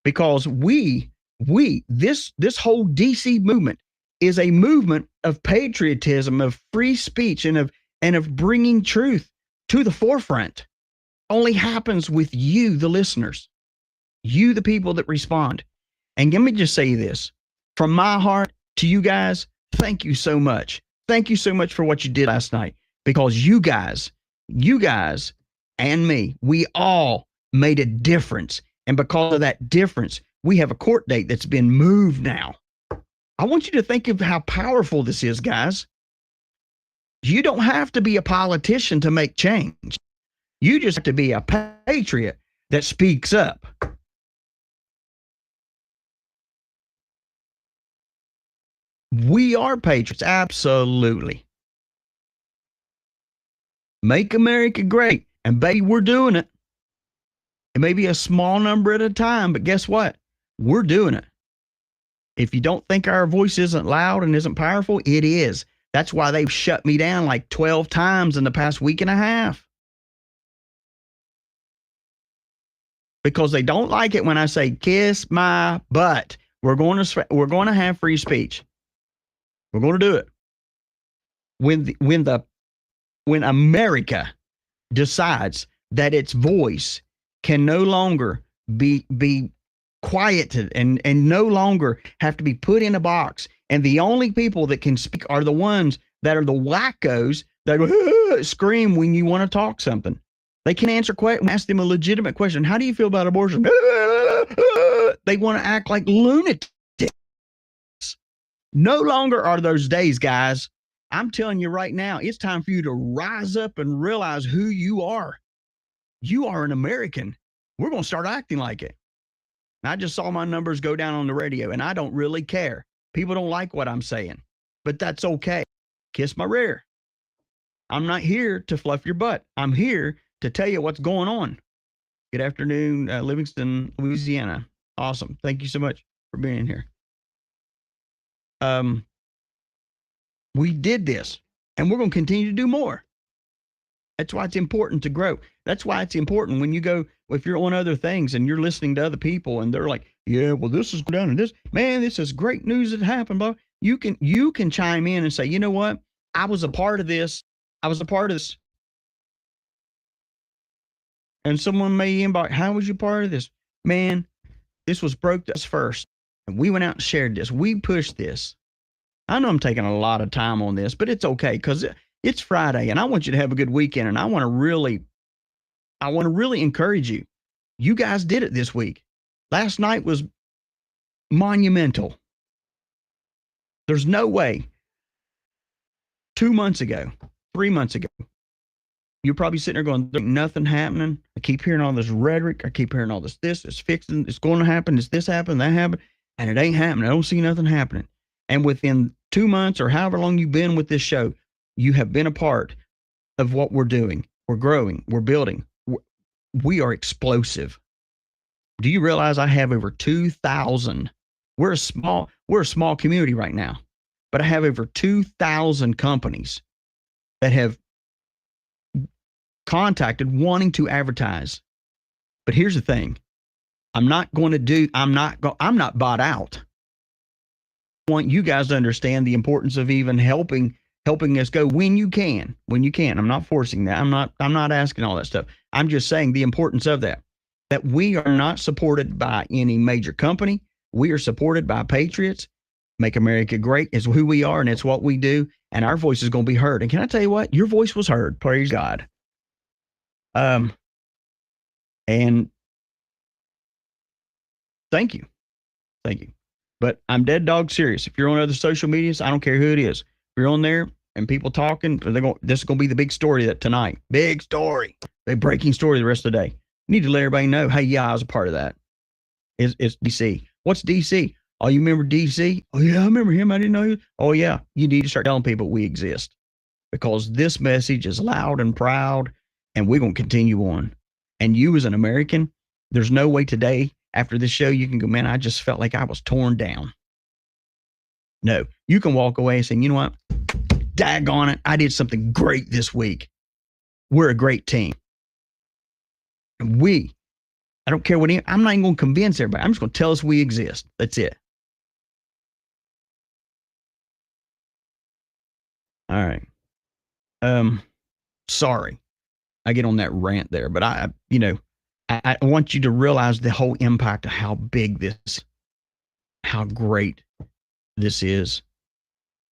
because this whole DC movement is a movement of patriotism, of free speech, and of bringing truth to the forefront. Only happens with you, the listeners, you, the people that respond. And let me just say this from my heart to you guys. Thank you so much. Thank you so much for what you did last night, because you guys and me, we all made a difference. And because of that difference, we have a court date that's been moved now. I want you to think of how powerful this is, guys. You don't have to be a politician to make change. You just have to be a patriot that speaks up. We are patriots, absolutely. Make America great. And baby, we're doing it. It may be a small number at a time, but guess what? We're doing it. If you don't think our voice isn't loud and isn't powerful, it is. That's why they've shut me down like 12 times in the past week and a half. Because they don't like it when I say, kiss my butt. We're going to have free speech. We're going to do it. When America decides that its voice can no longer be quieted and no longer have to be put in a box, and the only people that can speak are the ones that are the wackos that scream when you want to talk something. They can answer questions, ask them a legitimate question. How do you feel about abortion? They want to act like lunatics. No longer are those days, guys. I'm telling you right now, it's time for you to rise up and realize who you are. You are an American. We're going to start acting like it. I just saw my numbers go down on the radio, and I don't really care. People don't like what I'm saying, but that's okay. Kiss my rear. I'm not here to fluff your butt. I'm here to tell you what's going on. Good afternoon, Livingston, Louisiana. Awesome. Thank you so much for being here. We did this, and we're going to continue to do more. That's why it's important to grow. That's why it's important when you go, if you're on other things and you're listening to other people and they're like, yeah, well, this is done and this, man, this is great news that happened, bro. You can chime in and say, you know what? I was a part of this. I was a part of this. And someone may inbox, how was you part of this? Man, this was broke to us first. And we went out and shared this. We pushed this. I know I'm taking a lot of time on this, but it's okay because it's Friday and I want you to have a good weekend. And I want to really encourage you. You guys did it this week. Last night was monumental. There's no way 2 months ago, 3 months ago, you're probably sitting there going, there's nothing happening. I keep hearing all this rhetoric. I keep hearing all this, it's fixing, it's going to happen. It's this happened, that happened. And it ain't happening. I don't see nothing happening. And within 2 months or however long you've been with this show, you have been a part of what we're doing. We're growing. We're building. We are explosive. Do you realize I have over 2,000? We're a small community right now, but I have over 2,000 companies that have contacted wanting to advertise. But here's the thing. I'm not bought out. I want you guys to understand the importance of even helping us go when you can. I'm not forcing that. I'm not asking all that stuff. I'm just saying the importance of that we are not supported by any major company. We are supported by patriots. Make America great is who we are, and it's what we do. And our voice is going to be heard. And can I tell you what? Your voice was heard. Praise God. And thank you. But I'm dead dog serious. If you're on other social medias, I don't care who it is. If you're on there and people talking, this is going to be the big story that tonight. Big story. The breaking story the rest of the day. You need to let everybody know, hey, yeah, I was a part of that. It's DC. What's DC? Oh, you remember DC? Oh, yeah, I remember him. I didn't know you. Oh, yeah. You need to start telling people we exist because this message is loud and proud, and we're going to continue on. And you as an American, there's no way today after this show you can go, man, I just felt like I was torn down. No, you can walk away and say, you know what? Daggone it. I did something great this week. We're a great team. And I don't care I'm not even going to convince everybody. I'm just going to tell us we exist. That's it. All right. Sorry. I get on that rant there, but I want you to realize the whole impact of how big how great this is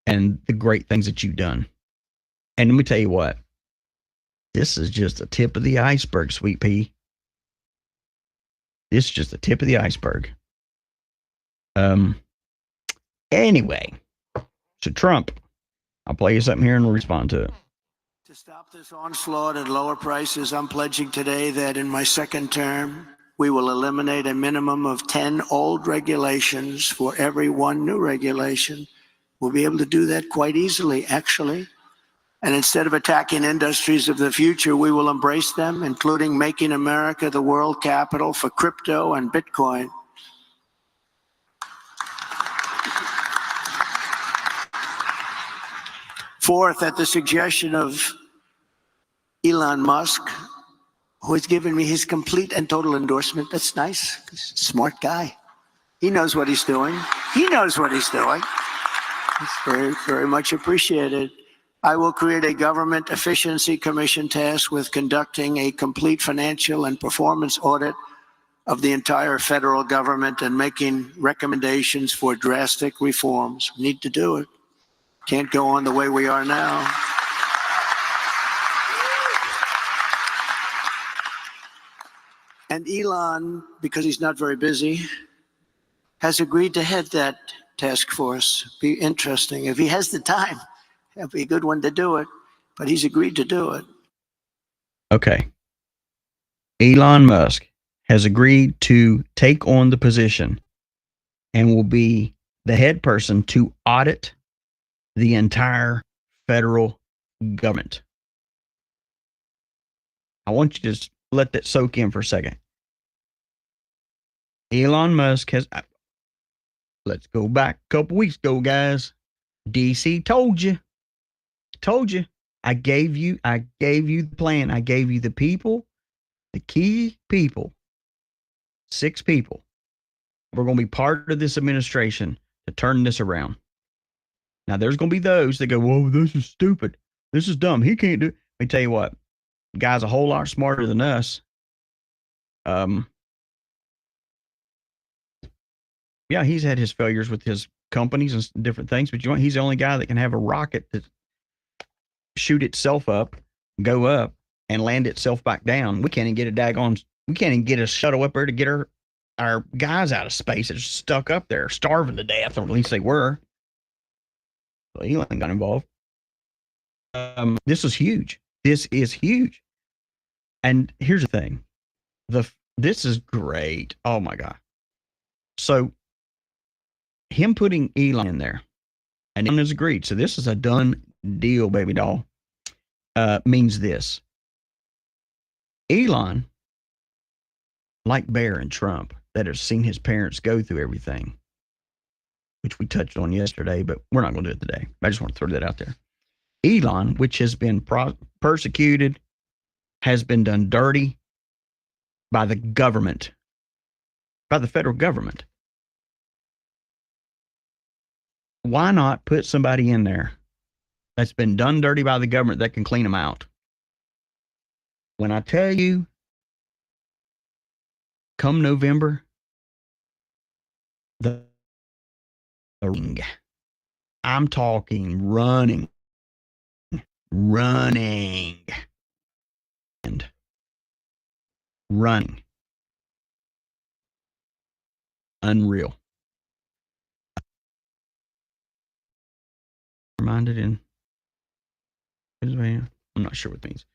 and the great things that you've done. And let me tell you what, this is just the tip of the iceberg, Sweet Pea. This is just the tip of the iceberg. Anyway, so Trump, I'll play you something here and we'll respond to it. To stop this onslaught at lower prices, I'm pledging today that in my second term, we will eliminate a minimum of 10 old regulations for every one new regulation. We'll be able to do that quite easily, actually. And instead of attacking industries of the future, we will embrace them, including making America the world capital for crypto and Bitcoin. Fourth, at the suggestion of Elon Musk, who has given me his complete and total endorsement. That's nice. He's a smart guy. He knows what he's doing. It's very, very much appreciated. I will create a government efficiency commission tasked with conducting a complete financial and performance audit of the entire federal government and making recommendations for drastic reforms. We need to do it. Can't go on the way we are now. And Elon, because he's not very busy, has agreed to head that task force. Be interesting. If he has the time, it'll be a good one to do it. But he's agreed to do it. Okay. Elon Musk has agreed to take on the position and will be the head person to audit the entire federal government. I want you to just let that soak in for a second. Elon Musk has, let's go back a couple weeks ago, guys. DC told you. I gave you the plan. I gave you the people, the key people, 6 people. We're going to be part of this administration to turn this around. Now, there's going to be those that go, whoa, this is stupid. This is dumb. He can't do it. Let me tell you what, the guy's a whole lot smarter than us. Yeah, he's had his failures with his companies and different things, but you know what? He's the only guy that can have a rocket that shoot itself up, go up, and land itself back down. We can't even get a shuttle up there to get our guys out of space. They're stuck up there, starving to death, or at least they were. So Elon got involved. This is huge. This is huge. And here's the thing. This is great. Oh my God. So him putting Elon in there, and Elon has agreed. So this is a done deal, baby doll. Means this. Elon, like Bear and Trump, that has seen his parents go through everything, which we touched on yesterday, but we're not going to do it today. I just want to throw that out there. Elon, which has been persecuted, has been done dirty by the government, by the federal government. Why not put somebody in there that's been done dirty by the government that can clean them out? When I tell you, come November, the ring, I'm talking running, and running. Unreal. reminded in Pennsylvania. I'm not sure what it means.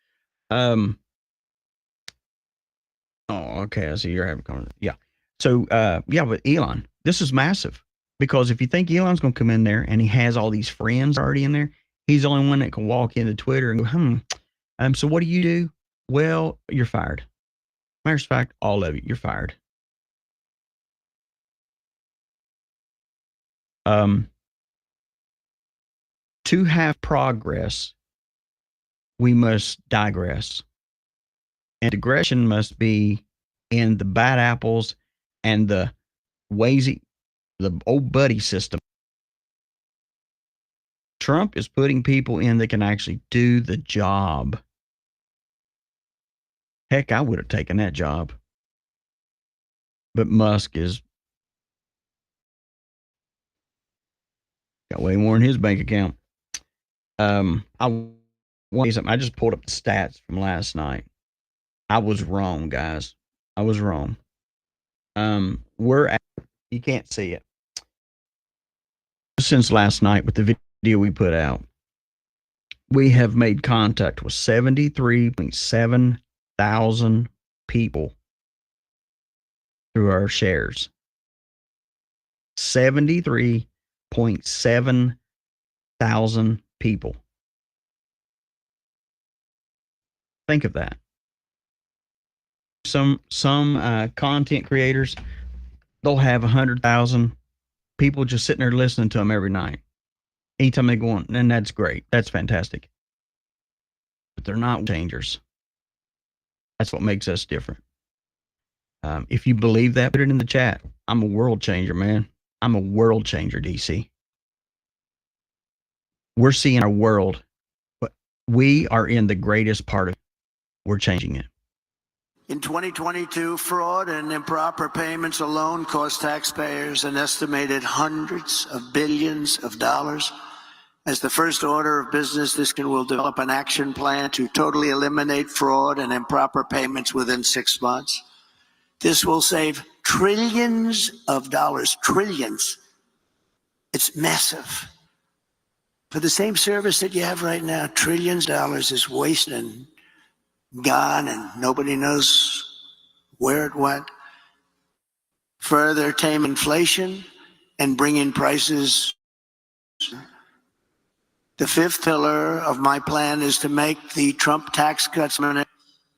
Oh, okay. I see you're having a conversation. Yeah. So, yeah, but Elon, this is massive because if you think Elon's going to come in there and he has all these friends already in there, he's the only one that can walk into Twitter and go, so what do you do? Well, you're fired. Matter of fact, all of you, you're fired. To have progress, we must digress. And digression must be in the bad apples and the Wazy, the old buddy system. Trump is putting people in that can actually do the job. Heck, I would have taken that job. But Musk is got way more in his bank account. I just pulled up the stats from last night. I was wrong, guys. I was wrong. You can't see it. Since last night with the video we put out, we have made contact with 73.7 thousand people through our shares. 73.7 thousand people. Think of that. Some content creators, they'll have 100,000 people just sitting there listening to them every night. Anytime they go on, and that's great. That's fantastic. But they're not changers. That's what makes us different. If you believe that, put it in the chat. I'm a world changer, man. I'm a world changer, DC. We're seeing our world, but we are in the greatest part of it. We're changing it. In 2022, fraud and improper payments alone cost taxpayers an estimated hundreds of billions of dollars. As the first order of business, this will develop an action plan to totally eliminate fraud and improper payments within 6 months. This will save trillions of dollars, trillions. It's massive. For the same service that you have right now, trillions of dollars is wasted and gone, and nobody knows where it went. Further tame inflation and bring in prices. The fifth pillar of my plan is to make the Trump tax cuts permanent.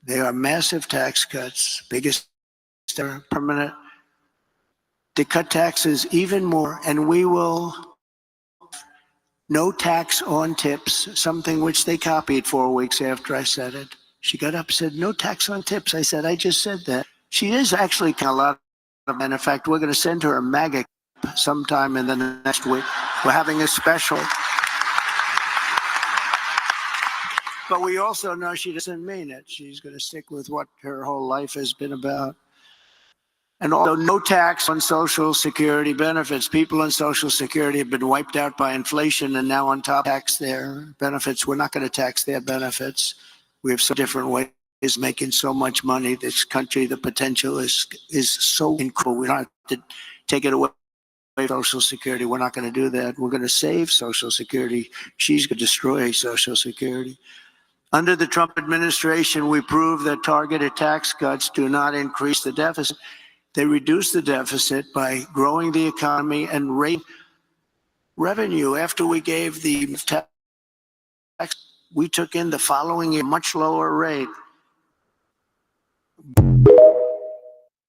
They are massive tax cuts, biggest ever, permanent. To cut taxes even more, and we will no tax on tips, something which they copied 4 weeks after I said it. She got up and said, no tax on tips. I said, I just said that. She is actually a lot of, and in fact, we're going to send her a MAGA sometime in the next week. We're having a special. But we also know she doesn't mean it. She's going to stick with what her whole life has been about. And also no tax on Social Security benefits. People on Social Security have been wiped out by inflation and now on top tax their benefits. We're not going to tax their benefits. We have some different ways of making so much money. This country, the potential is so incredible. We don't have to take it away from Social Security. We're not going to do that. We're going to save Social Security. She's going to destroy Social Security. Under the Trump administration, we proved that targeted tax cuts do not increase the deficit. They reduce the deficit by growing the economy and raising revenue. After we gave the tax, we took in the following year much lower rate. Let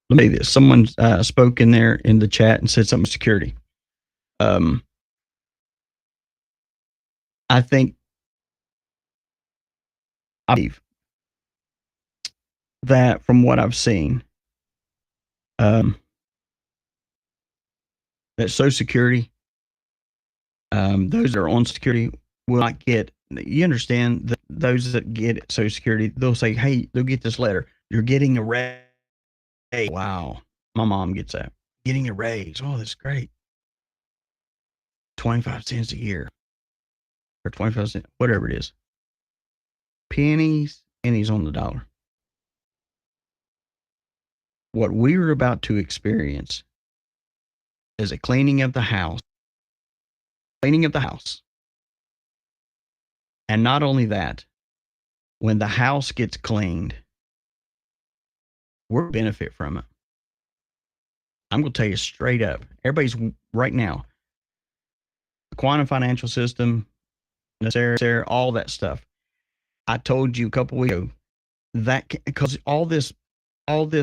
me say this. Someone spoke in there in the chat and said something security. I believe that from what I've seen, that Social Security, those that are on security will not get. You understand that those that get Social Security, they'll say, "Hey, they'll get this letter. You're getting a raise." Wow, my mom gets that. Getting a raise. Oh, that's great. 25 cents a year, or 25 cents, whatever it is. Pennies on the dollar. What we are about to experience is a cleaning of the house. Cleaning of the house And not only that, when the house gets cleaned, we'll benefit from it. I'm going to tell you straight up. Everybody's right now, the quantum financial system, all that stuff. I told you a couple weeks ago that because all this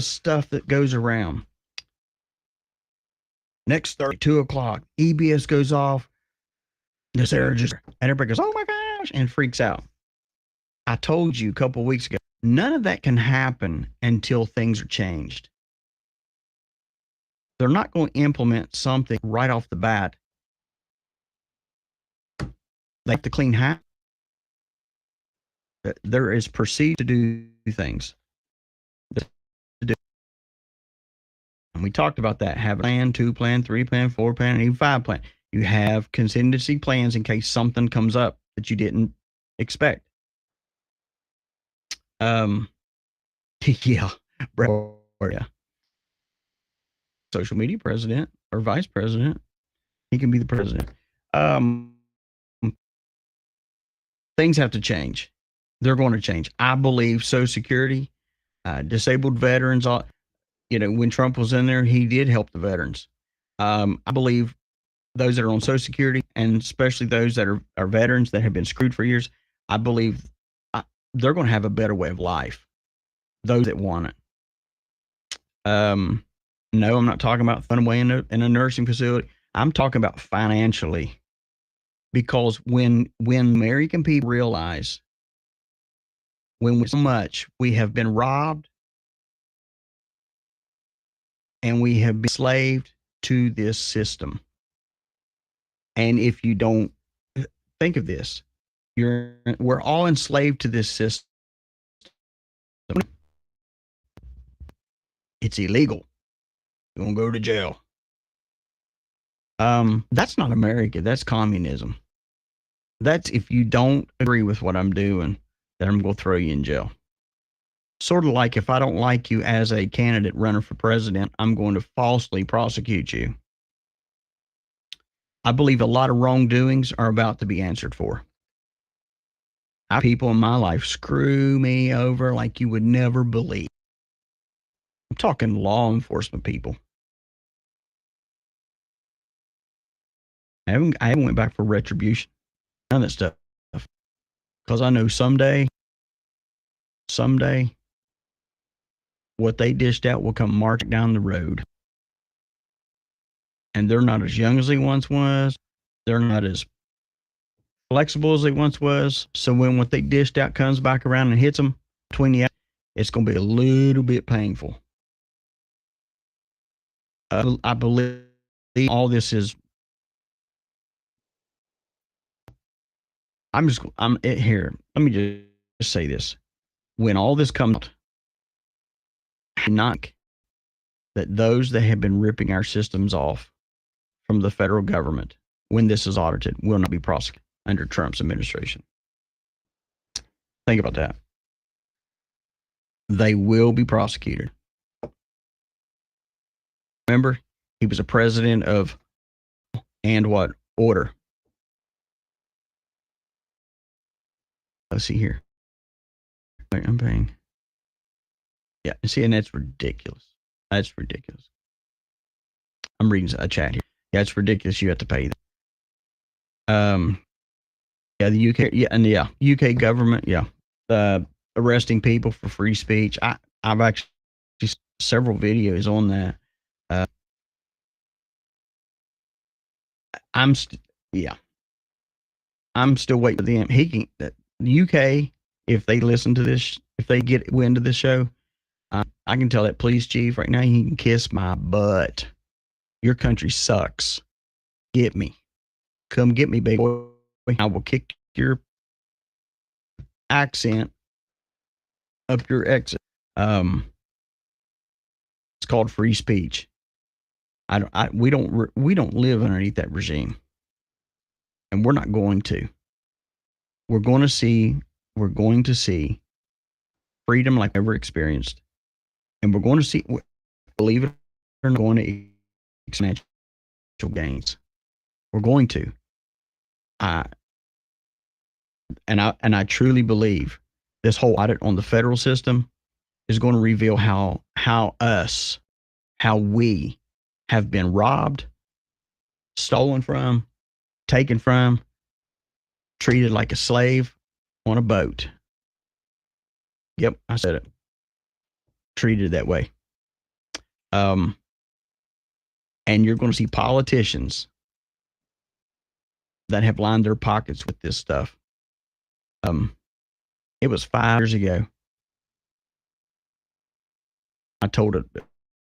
stuff that goes around. Next 2 o'clock, EBS goes off. And everybody goes, oh my gosh, and freaks out. I told you a couple of weeks ago, none of that can happen until things are changed. They're not going to implement something right off the bat. They have to clean house. There is proceed to do things. And we talked about that. Have a plan, 2 plan, 3 plan, 4 plan, and even 5 plan. You have contingency plans in case something comes up that you didn't expect. Yeah, bro, yeah. Social media president or vice president, he can be the president. Things have to change. They're going to change. I believe Social Security, disabled veterans, all, when Trump was in there, he did help the veterans. I believe those that are on Social Security, and especially those that are veterans that have been screwed for years, I believe they're going to have a better way of life. Those that want it. No, I'm not talking about throwing away in a nursing facility. I'm talking about financially, because when American people realize so much we have been robbed and we have been enslaved to this system. And if you don't think of this, we're all enslaved to this system. It's illegal. You're going to go to jail. That's not America. That's communism. That's if you don't agree with what I'm doing, then I'm going to throw you in jail. Sort of like if I don't like you as a candidate runner for president, I'm going to falsely prosecute you. I believe a lot of wrongdoings are about to be answered for. People in my life screw me over like you would never believe. I'm talking law enforcement people. I haven't went back for retribution. None of that stuff. Because I know someday, what they dished out will come marching down the road. And they're not as young as they once was. They're not as flexible as they once was. So when what they dished out comes back around and hits them between the eyes, it's going to be a little bit painful. I believe all this is. I'm here. Let me just say this. When all this comes out, not that those that have been ripping our systems off from the federal government, when this is audited, will not be prosecuted under Trump's administration. Think about that. They will be prosecuted. Remember, he was a president of, and what? Order. Let's see here. I'm paying. Yeah, see, and that's ridiculous. That's ridiculous. I'm reading a chat here. Yeah, it's ridiculous. You have to pay them. Yeah, the UK. Yeah, and yeah, UK government. Yeah, arresting people for free speech. I've actually several videos on that. I'm still waiting for them. The UK, if they listen to this, if they get wind of this show, I can tell that police chief right now, he can kiss my butt. Your country sucks. Get me. Come get me, baby boy. I will kick your accent up your exit. It's called free speech. We don't live underneath that regime, and we're not going to. We're going to see freedom like ever experienced, and we're going to see, believe it or not, going to exponential gains. We're going to. And I truly believe this whole audit on the federal system is going to reveal how we have been robbed, stolen from, taken from, treated like a slave on a boat. Yep, I said it. Treated that way. And you're going to see politicians that have lined their pockets with this stuff. It was 5 years ago. I told a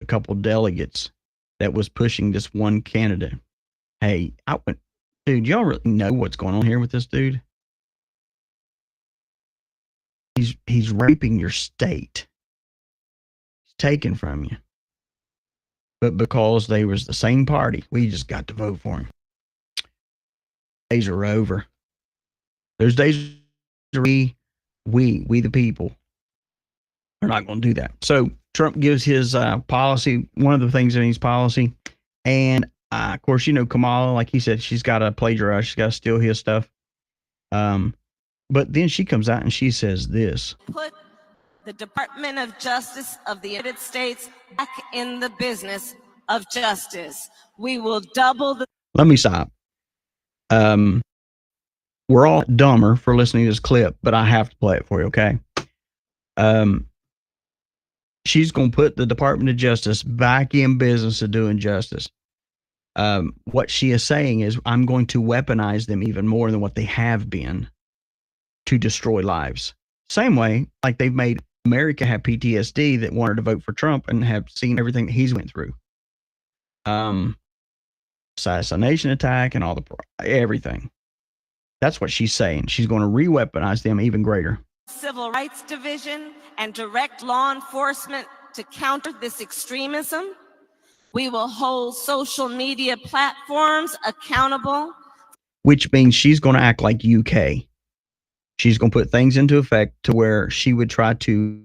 couple of delegates that was pushing this one candidate, hey, I went, dude, y'all really know what's going on here with this dude? He's raping your state. He's taken from you. But because they was the same party, we just got to vote for him. Days are over. Those days are we the people are not going to do that. So Trump gives his policy, one of the things in his policy. And of course, you know, Kamala, like he said, she's got to plagiarize. She's got to steal his stuff. But then she comes out and she says this. Put the Department of Justice of the United States back in the business of justice. We will double the... Let me stop. We're all dumber for listening to this clip, but I have to play it for you, okay? She's going to put the Department of Justice back in business of doing justice. What she is saying is, I'm going to weaponize them even more than what they have been to destroy lives. Same way, like they've made America have PTSD that wanted to vote for Trump and have seen everything that he's went through. Assassination attack and all the everything. That's what she's saying. She's going to re-weaponize them even greater. Civil Rights Division and direct law enforcement to counter this extremism. We will hold social media platforms accountable. Which means she's going to act like UK. She's going to put things into effect to where she would try to,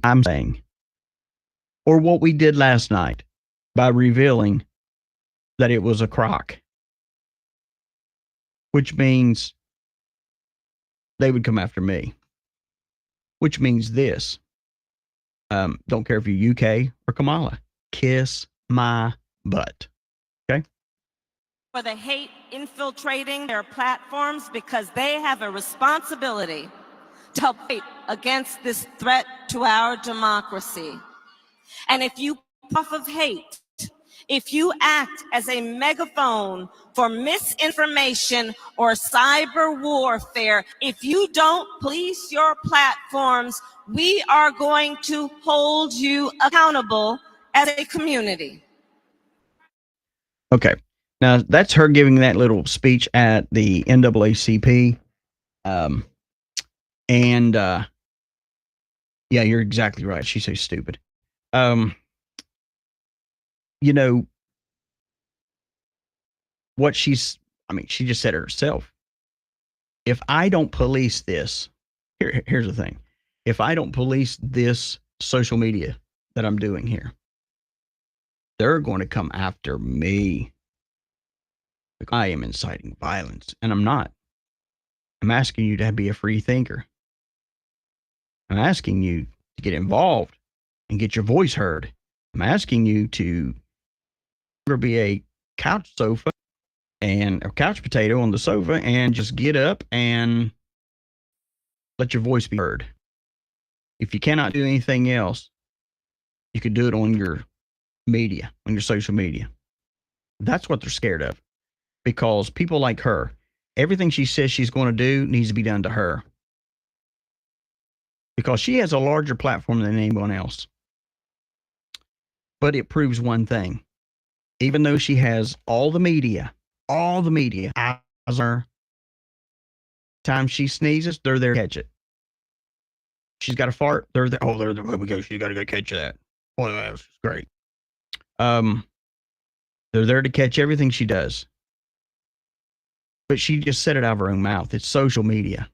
I'm saying, or what we did last night by revealing that it was a crock. Which means they would come after me. Which means this. Don't care if you're UK or Kamala. Kiss my butt. Okay? For the hate infiltrating their platforms because they have a responsibility to help fight against this threat to our democracy. And if you puff of hate, if you act as a megaphone for misinformation or cyber warfare, if you don't police your platforms, we are going to hold you accountable as a community. Okay. Now, that's her giving that little speech at the NAACP. Yeah, you're exactly right. She's so stupid. You know, what she just said it herself. If I don't police this, here's the thing. If I don't police this social media that I'm doing here, they're going to come after me. I am inciting violence, and I'm not. I'm asking you to be a free thinker. I'm asking you to get involved and get your voice heard. I'm asking you to be a couch sofa and a couch potato on the sofa and just get up and let your voice be heard. If you cannot do anything else, you could do it on your media, on your social media. That's what they're scared of. Because people like her, everything she says she's going to do needs to be done to her. Because she has a larger platform than anyone else. But it proves one thing. Even though she has all the media as her, time she sneezes, they're there to catch it. She's got a fart, they're there. Oh, there we go. She's got to go catch that. Oh, that's great. They're there to catch everything she does. But she just said it out of her own mouth. It's social media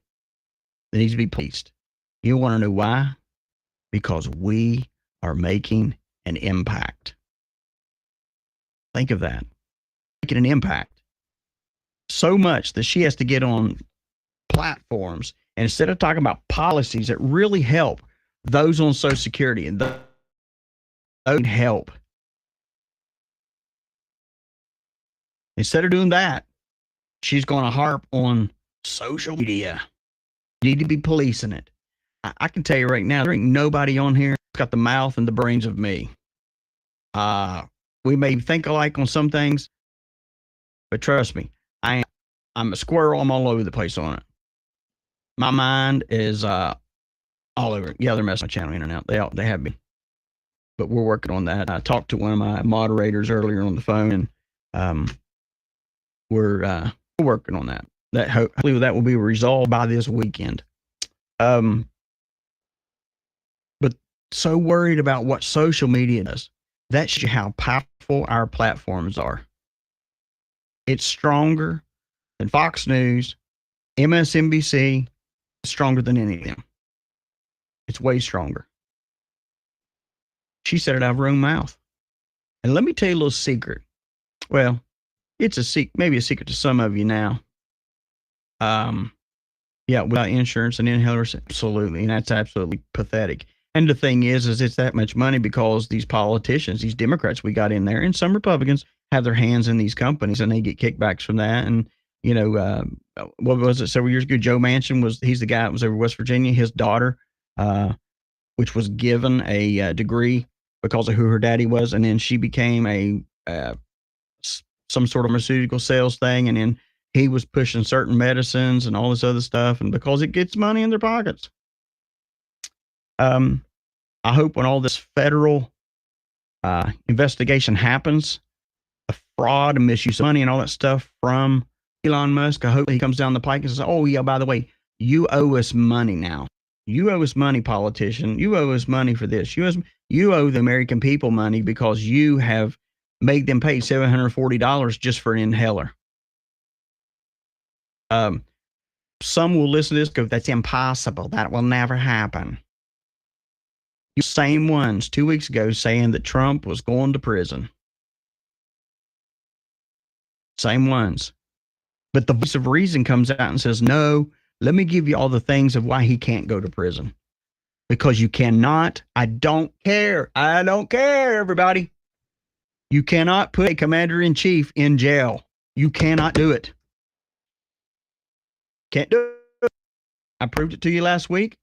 that needs to be policed. You want to know why? Because we are making an impact. Think of that. Making an impact. So much that she has to get on platforms, and instead of talking about policies that really help those on Social Security and those need help, instead of doing that, she's going to harp on social media. You need to be policing it. I can tell you right now, there ain't nobody on here who's got the mouth and the brains of me. We may think alike on some things, but trust me, I'm a squirrel. I'm all over the place on it. My mind is all over. Yeah, they're messing my channel in and out. They have been, but we're working on that. I talked to one of my moderators earlier on the phone, and we're working on that. Hopefully that will be resolved by this weekend. But so worried about what social media does. That shows you how powerful our platforms are. It's stronger than Fox News, MSNBC, stronger than any of them. It's way stronger. She said it out of her own mouth. And let me tell you a little secret. Well, it's a secret, maybe a secret to some of you now. Yeah, without insurance and inhalers, absolutely. And that's absolutely pathetic. And the thing is it's that much money because these politicians, these Democrats we got in there, and some Republicans have their hands in these companies and they get kickbacks from that. And, you know, what was it several years ago? Joe Manchin he's the guy that was over West Virginia. His daughter, which was given a degree because of who her daddy was. And then she became some sort of pharmaceutical sales thing. And then he was pushing certain medicines and all this other stuff. And because it gets money in their pockets. I hope when all this federal investigation happens, the fraud and misuse of money and all that stuff from Elon Musk, I hope he comes down the pike and says, oh, yeah, by the way, you owe us money now. You owe us money, politician. You owe us money for this. You owe the American people money because you have made them pay $740 just for an inhaler. Some will listen to this and go, that's impossible. That will never happen. You same ones 2 weeks ago saying that Trump was going to prison. Same ones. But the voice of reason comes out and says, no, let me give you all the things of why he can't go to prison. Because you cannot, I don't care, everybody. You cannot put a commander-in-chief in jail. You cannot do it. Can't do it. I proved it to you last week.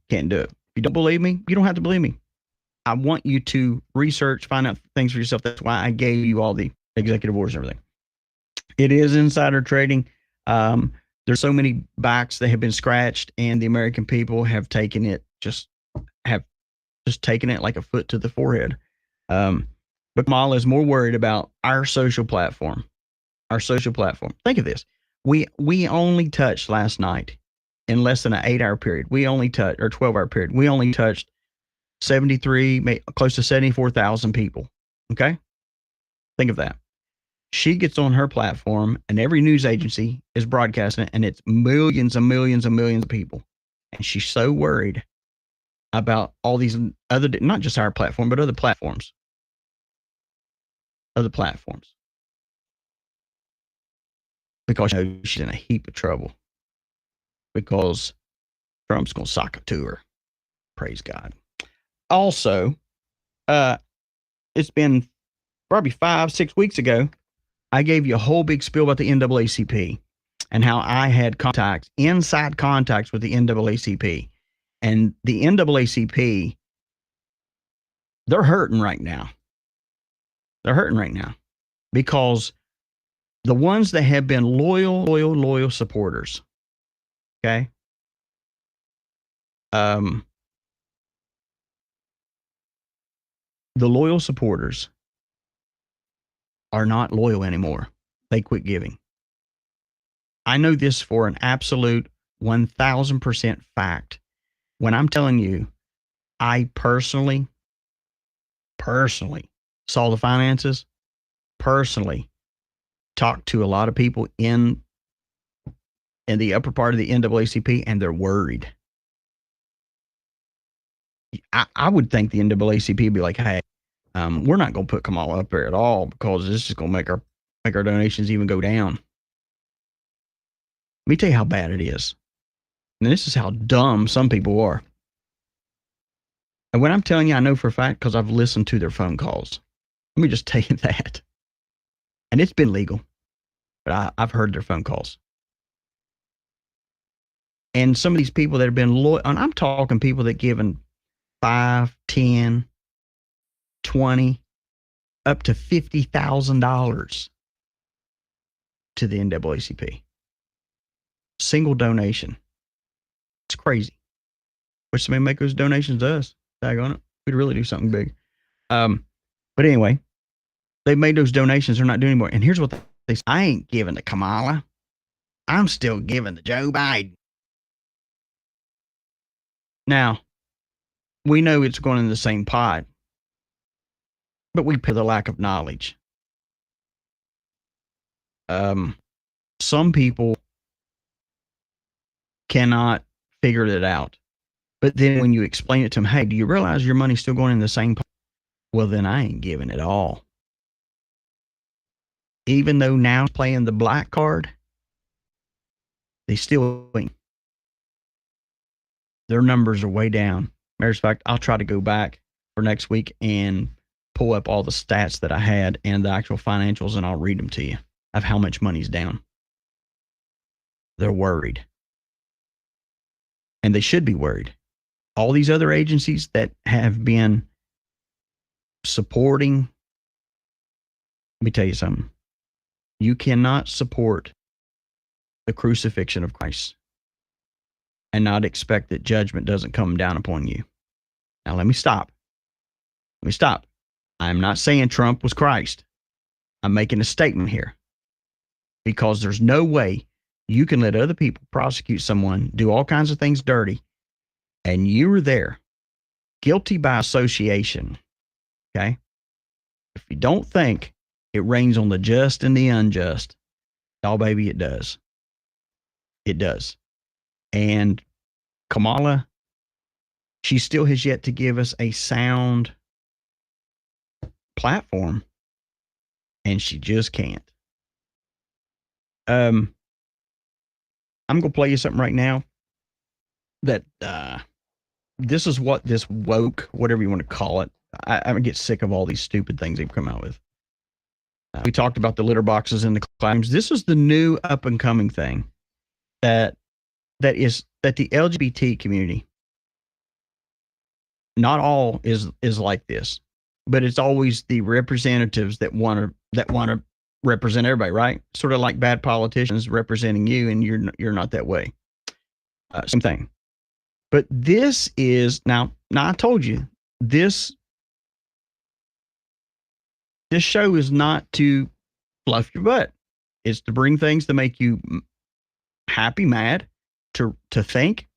Can't do it. If you don't believe me, you don't have to believe me. I want you to research, find out things for yourself. That's why I gave you all the executive orders and everything. It is insider trading. There's so many backs that have been scratched, and the American people have taken it, just taken it like a foot to the forehead. But Kamala is more worried about our social platform. Think of this. We only touched last night in less than an 8-hour period. 12-hour period. We only touched 73, close to 74,000 people. Okay. Think of that. She gets on her platform and every news agency is broadcasting it, and it's millions and millions and millions of people. And she's so worried about all these other, not just our platform, but other platforms. Because she's in a heap of trouble. Because Trump's going to sock it to her. Praise God. Also, it's been probably 5-6 weeks ago, I gave you a whole big spiel about the NAACP and how I had inside contacts with the NAACP. And the NAACP, they're hurting right now. Because the ones that have been loyal supporters, okay? The loyal supporters are not loyal anymore. They quit giving. I know this for an absolute 1,000% fact. When I'm telling you, I personally saw the finances, personally talked to a lot of people in the upper part of the NAACP, and they're worried. I would think the NAACP would be like, hey, We're not going to put Kamala up there at all because this is going to make our donations even go down. Let me tell you how bad it is. And this is how dumb some people are. And when I'm telling you, I know for a fact because I've listened to their phone calls. Let me just tell you that. And it's been legal, but I've heard their phone calls. And some of these people that have been loyal, and I'm talking people that given 5, 10, 20, up to $50,000 to the NAACP. Single donation. It's crazy. Wish somebody make those donations to us. Tag on it. We'd really do something big. But anyway, they made those donations. They're not doing anymore. And here's what they say. I ain't giving to Kamala. I'm still giving to Joe Biden. Now, we know it's going in the same pot, but we pay the lack of knowledge. Some people cannot figure it out. But then when you explain it to them, hey, do you realize your money's still going in the same pot? Well, then I ain't giving it all. Even though now playing the black card, they still ain't. Their numbers are way down. Matter of fact, I'll try to go back for next week and pull up all the stats that I had and the actual financials, and I'll read them to you of how much money's down. They're worried. And they should be worried. All these other agencies that have been supporting, let me tell you something. You cannot support the crucifixion of Christ and not expect that judgment doesn't come down upon you. Now, let me stop. I'm not saying Trump was Christ. I'm making a statement here because there's no way you can let other people prosecute someone, do all kinds of things dirty, and you were there, guilty by association. Okay? If you don't think it rains on the just and the unjust, oh, baby, it does. It does. And Kamala, she still has yet to give us a sound platform, and she just can't. I'm going to play you something right now that this is what this woke, whatever you want to call it. I get sick of all these stupid things they've come out with. We talked about the litter boxes in the classrooms. This is the new up and coming thing that the LGBT community, not all is like this, but it's always the representatives that want to represent everybody, right? Sort of like bad politicians representing you, and you're not that way. Same thing. But this is now I told you this show is not to fluff your butt. It's to bring things to make you happy, mad, to think.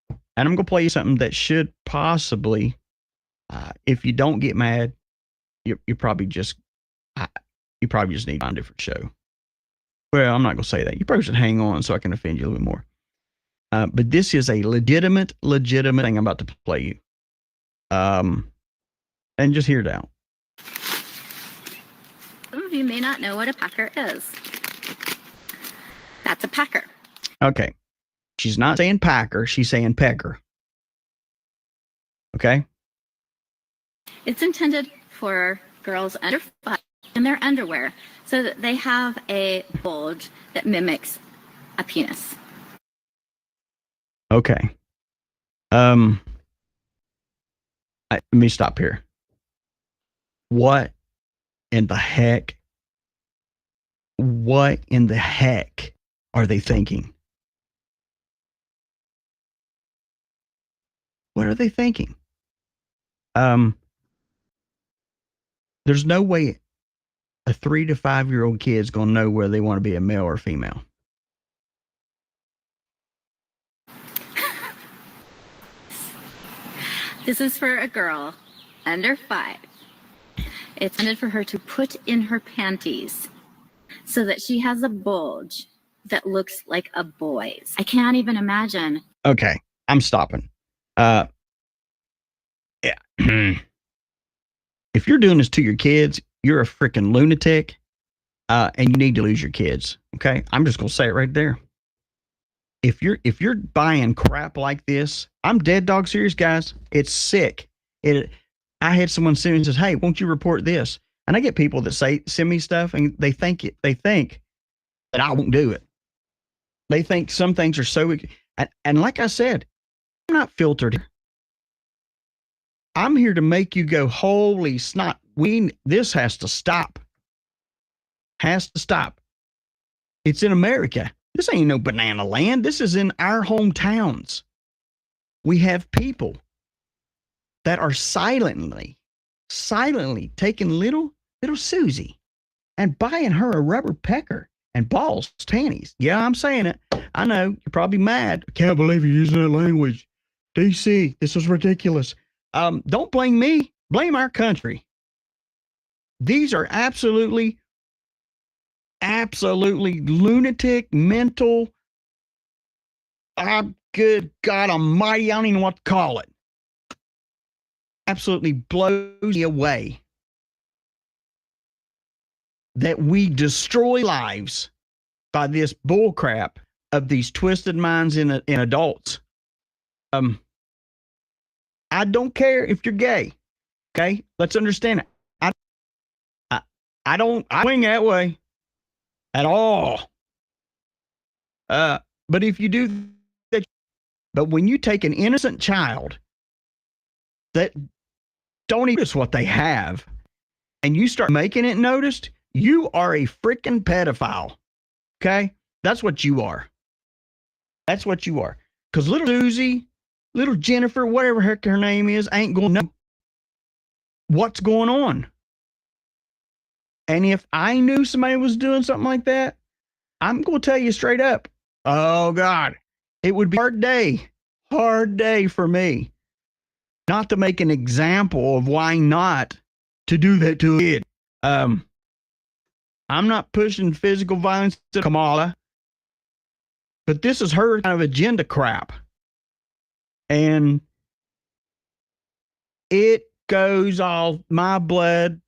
And I'm going to play you something that should possibly, if you don't get mad, you probably just need a different show. Well, I'm not going to say that. You probably should hang on so I can offend you a little bit more. But this is a legitimate thing I'm about to play you. And just hear it out. Some of you may not know what a packer is. That's a packer. Okay. She's not saying packer. She's saying pecker. Okay? It's intended for girls under 5 in their underwear so that they have a bulge that mimics a penis. Okay. Let me stop here. What in the heck are they thinking? What are they thinking? There's no way a 3 to 5 year old kid's going to know whether they want to be a male or female. This is for a girl under 5. It's intended for her to put in her panties so that she has a bulge that looks like a boy's. I can't even imagine. Okay, I'm stopping. Yeah. If you're doing this to your kids, you're a freaking lunatic, and you need to lose your kids. Okay, I'm just gonna say it right there. If you're buying crap like this, I'm dead dog serious, guys. It's sick. I had someone send me and says, "Hey, won't you report this?" And I get people that send me stuff, and they think that I won't do it. They think some things are so, and like I said, I'm not filtered here. I'm here to make you go, holy snot. This has to stop. Has to stop. It's in America. This ain't no banana land. This is in our hometowns. We have people that are silently taking little Susie and buying her a rubber pecker and balls, tannies. Yeah, I'm saying it. I know you're probably mad. I can't believe you're using that language. DC, this is ridiculous. Don't blame me. Blame our country. These are absolutely lunatic, mental. Good God Almighty, I don't even know what to call it. Absolutely blows me away that we destroy lives by this bullcrap of these twisted minds in adults. I don't care if you're gay. Okay, let's understand it. I don't swing that way at all. But if you do that, but when you take an innocent child that don't even notice what they have, and you start making it noticed, you are a freaking pedophile. Okay, that's what you are. That's what you are. Because little Susie, little Jennifer, whatever heck her name is, ain't going to know what's going on. And if I knew somebody was doing something like that, I'm going to tell you straight up, oh God, it would be a hard day for me not to make an example of why not to do that to a kid. I'm not pushing physical violence to Kamala, but this is her kind of agenda crap. And it goes off my blood.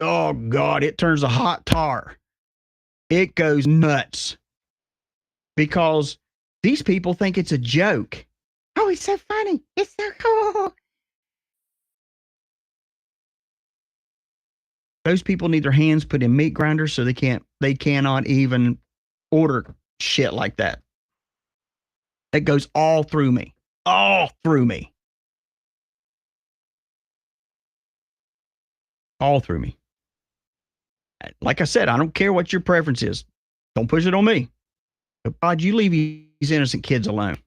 Oh God, it turns a hot tar. It goes nuts because these people think it's a joke. Oh, it's so funny. It's so cool. Those people need their hands put in meat grinders so they cannot even order shit like that. It goes all through me. All through me. All through me. Like I said, I don't care what your preference is. Don't push it on me. But God, you leave these innocent kids alone.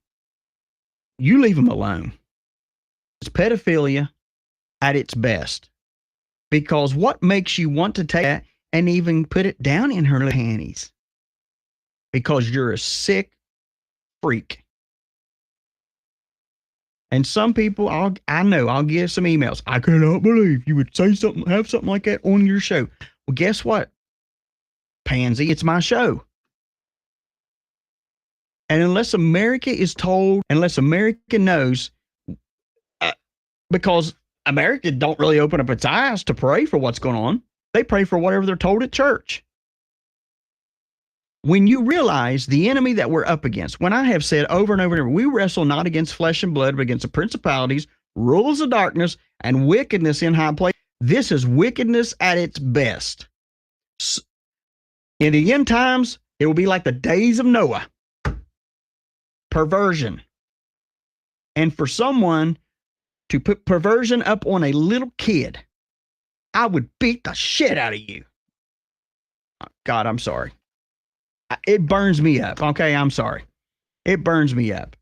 You leave them alone. It's pedophilia at its best. Because what makes you want to take that and even put it down in her panties? Because you're a sick freak. And some people, I'll get some emails. I cannot believe you would say something, have something like that on your show. Well, guess what, pansy? It's my show. And unless America is told, unless America knows, because America don't really open up its eyes to pray for what's going on. They pray for whatever they're told at church. When you realize the enemy that we're up against, when I have said over and over and over, we wrestle not against flesh and blood, but against the principalities, rulers of darkness, and wickedness in high places. This is wickedness at its best. In the end times, it will be like the days of Noah. Perversion. And for someone to put perversion up on a little kid, I would beat the shit out of you. God, I'm sorry. It burns me up. Okay, I'm sorry. It burns me up.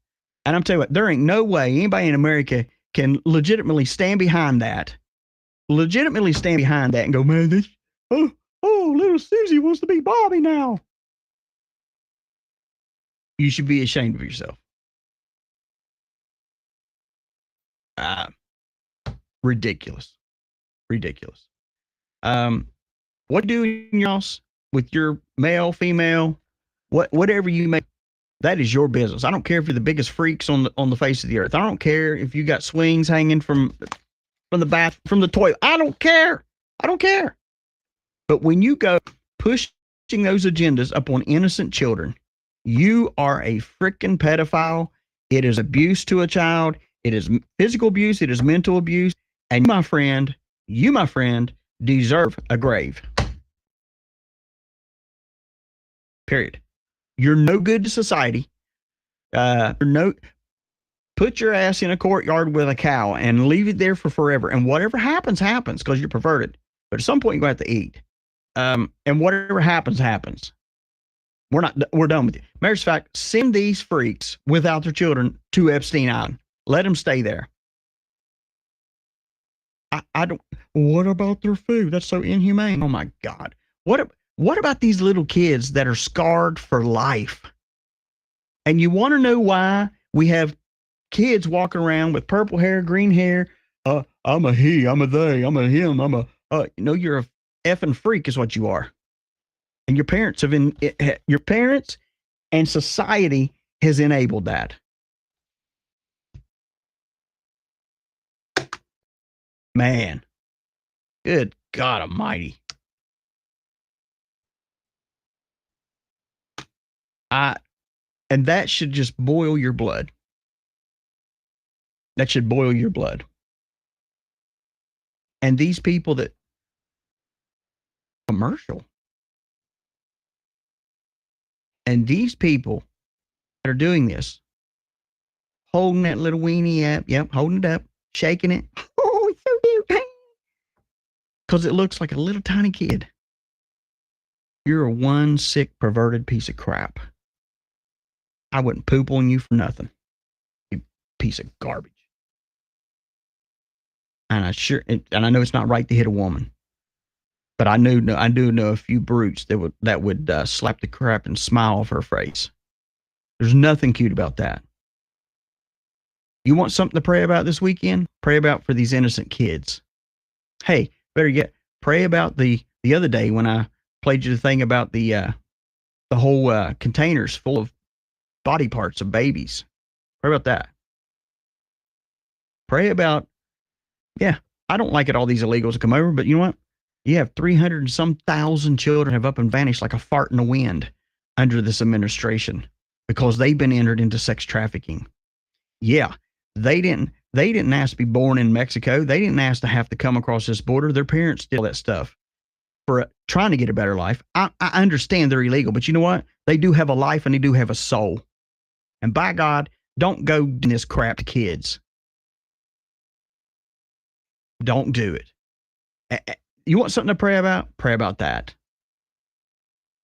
And I'm telling you what, there ain't no way anybody in America can legitimately stand behind that. Legitimately stand behind that and go, man, this, oh, little Susie wants to be Bobby now. You should be ashamed of yourself. Ridiculous. Ridiculous. What do you in your house with your male, female, whatever you make, that is your business. I don't care if you're the biggest freaks on the face of the earth. I don't care if you got swings hanging from from the bath, from the toilet. I don't care. I don't care. But when you go pushing those agendas upon innocent children, you are a freaking pedophile. It is abuse to a child. It is physical abuse. It is mental abuse. And you, my friend, deserve a grave. Period. You're no good to society. Put your ass in a courtyard with a cow and leave it there for forever. And whatever happens, happens because you're perverted. But at some point, you're going to have to eat. And whatever happens, happens. We're done with you. Matter of fact, send these freaks without their children to Epstein Island. Let them stay there. I don't. What about their food? That's so inhumane. Oh my God. What about these little kids that are scarred for life? And you want to know why we have kids walking around with purple hair, green hair? I'm a he, I'm a they, I'm a him, I'm a. You're a effing freak, is what you are. And your parents and society has enabled that. Man, good God Almighty. And that should just boil your blood. That should boil your blood. And these people that commercial. And these people that are doing this, holding that little weenie up, yep, holding it up, shaking it. Oh, it's so cute. Because it looks like a little tiny kid. You're a one sick, perverted piece of crap. I wouldn't poop on you for nothing. You piece of garbage. And I know it's not right to hit a woman. But I do know a few brutes that would slap the crap and smile off her face. There's nothing cute about that. You want something to pray about this weekend? Pray about for these innocent kids. Hey, better yet, pray about the other day when I played you the thing about the whole containers full of body parts of babies. Pray about that. Pray about, I don't like it all these illegals come over, but you know what? You have 300 and some thousand children have up and vanished like a fart in the wind under this administration because they've been entered into sex trafficking. Yeah, they didn't ask to be born in Mexico. They didn't ask to have to come across this border. Their parents did all that stuff for trying to get a better life. I understand they're illegal, but you know what? They do have a life and they do have a soul. And by God, don't go doing this crap to kids. Don't do it. You want something to pray about? Pray about that.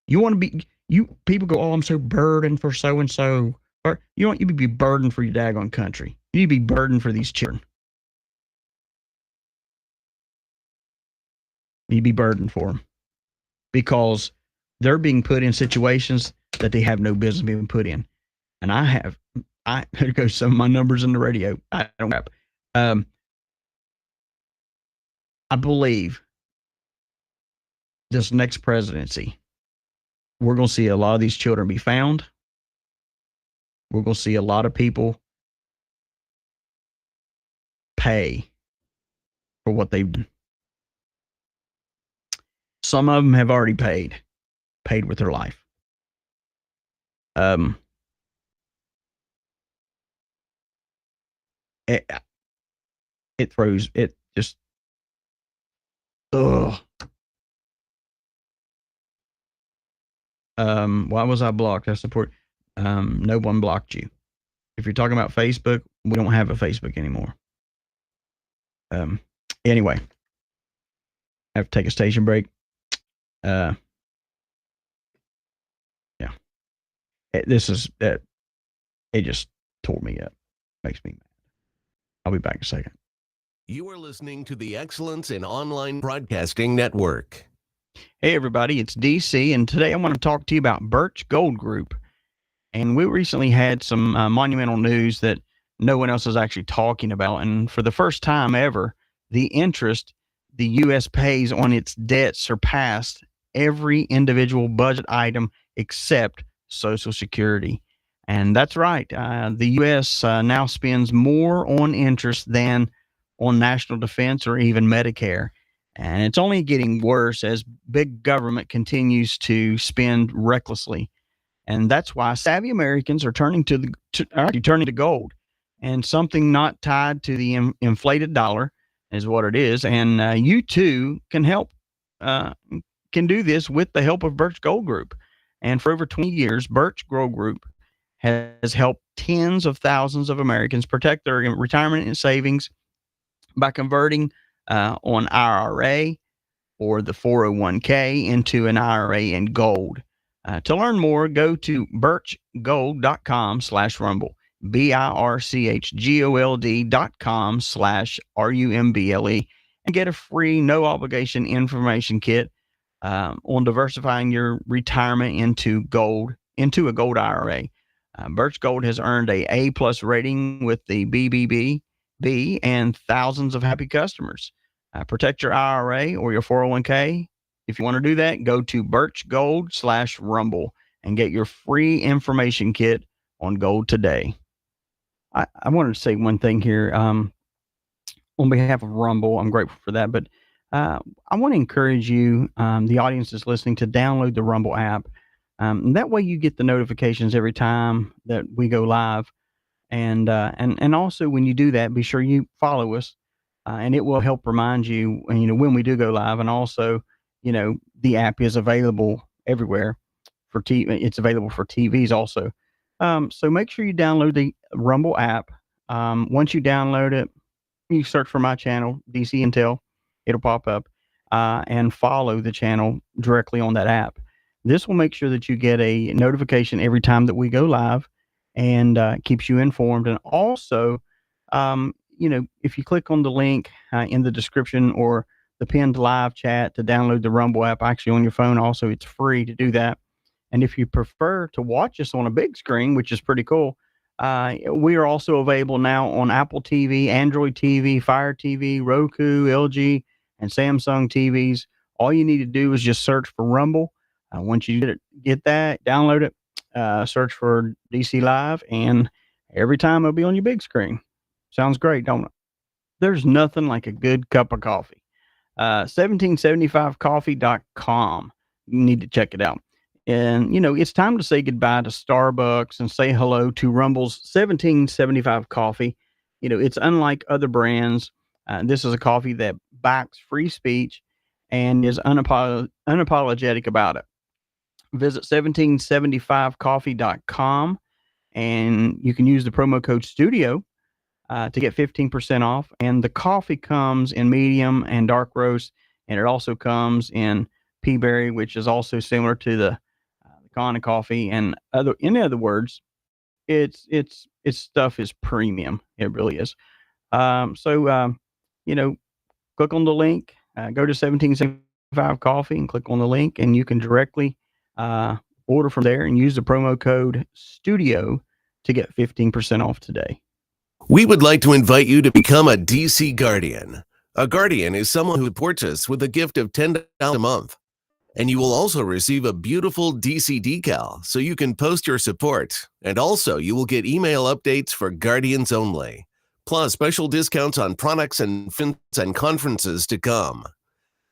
People go, oh, I'm so burdened for so-and-so. Or you want you to be burdened for your daggone country. You need to be burdened for these children. You need to be burdened for them. Because they're being put in situations that they have no business being put in. And there goes some of my numbers in the radio. I don't have. I believe this next presidency, we're going to see a lot of these children be found. We're going to see a lot of people pay for what they've done. Some of them have already paid with their life. It just, ugh. Why was I blocked? I support. No one blocked you. If you're talking about Facebook, we don't have a Facebook anymore. Anyway, I have to take a station break. Yeah. It just tore me up. Makes me mad. I'll be back in a second. You are listening to the Excellence in Online Broadcasting Network. Hey, everybody, it's DC, and today I want to talk to you about Birch Gold Group. And we recently had some monumental news that no one else is actually talking about. And for the first time ever, the interest the U.S. pays on its debt surpassed every individual budget item except Social Security. And that's right. The U.S. now spends more on interest than on national defense or even Medicare. And it's only getting worse as big government continues to spend recklessly. And that's why savvy Americans are turning to gold, and something not tied to the inflated dollar is what it is. And you too can help, can do this with the help of Birch Gold Group. And for over 20 years, Birch Gold Group has helped tens of thousands of Americans protect their retirement and savings by converting on IRA or the 401k into an IRA in gold. To learn more, go to birchgold.com/rumble, birchgold.com/rumble, and get a free, no obligation information kit on diversifying your retirement into a gold IRA. Birch Gold has earned a A+ rating with the BBB and thousands of happy customers. Protect your IRA or your 401k. If you want to do that, go to birchgold/rumble and get your free information kit on gold today. I wanted to say one thing here on behalf of Rumble. I'm grateful for that, but I want to encourage you, the audience that's listening, to download the Rumble app. That way you get the notifications every time that we go live. And also when you do that, be sure you follow us, and it will help remind you, when we do go live. And also, the app is available everywhere for TV. It's available for TVs also. So make sure you download the Rumble app. Once you download it, you search for my channel, DC Intel. It'll pop up, and follow the channel directly on that app. This will make sure that you get a notification every time that we go live, and keeps you informed. And also, if you click on the link in the description or the pinned live chat to download the Rumble app, actually on your phone also, it's free to do that. And if you prefer to watch us on a big screen, which is pretty cool, we are also available now on Apple TV, Android TV, Fire TV, Roku, LG, and Samsung TVs. All you need to do is just search for Rumble. Once you get that, download it, search for DC Live, and every time it'll be on your big screen. Sounds great, don't it? There's nothing like a good cup of coffee. 1775coffee.com. You need to check it out. And, it's time to say goodbye to Starbucks and say hello to Rumble's 1775 coffee. It's unlike other brands. This is a coffee that backs free speech and is unapologetic about it. Visit 1775coffee.com, and you can use the promo code STUDIO to get 15% off. And the coffee comes in medium and dark roast, and it also comes in pea berry, which is also similar to the kind of coffee. And in other words, its stuff is premium. It really is. So click on the link, go to 1775 coffee and click on the link, and you can directly order from there and use the promo code STUDIO to get 15% off today. We would like to invite you to become a DC Guardian. A Guardian is someone who supports us with a gift of $10 a month. And you will also receive a beautiful DC decal so you can post your support. And also you will get email updates for Guardians only, plus special discounts on products and events and conferences to come.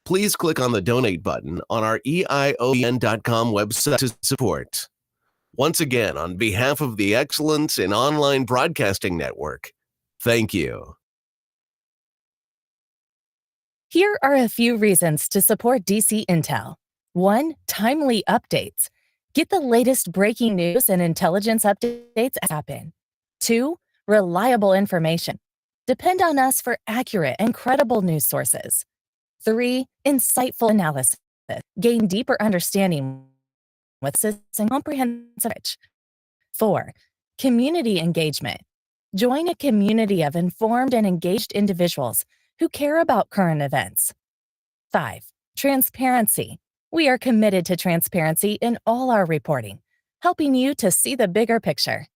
Please click on the donate button on our EION.com website to support. Once again, on behalf of the Excellence in Online Broadcasting Network, thank you. Here are a few reasons to support DC Intel. 1. Timely updates. Get the latest breaking news and intelligence updates as happen. 2. Reliable information. Depend on us for accurate and credible news sources. 3. Insightful analysis. Gain deeper understanding with and comprehensive. 4. Community engagement. Join a community of informed and engaged individuals who care about current events. 5. Transparency. We are committed to transparency in all our reporting, helping you to see the bigger picture.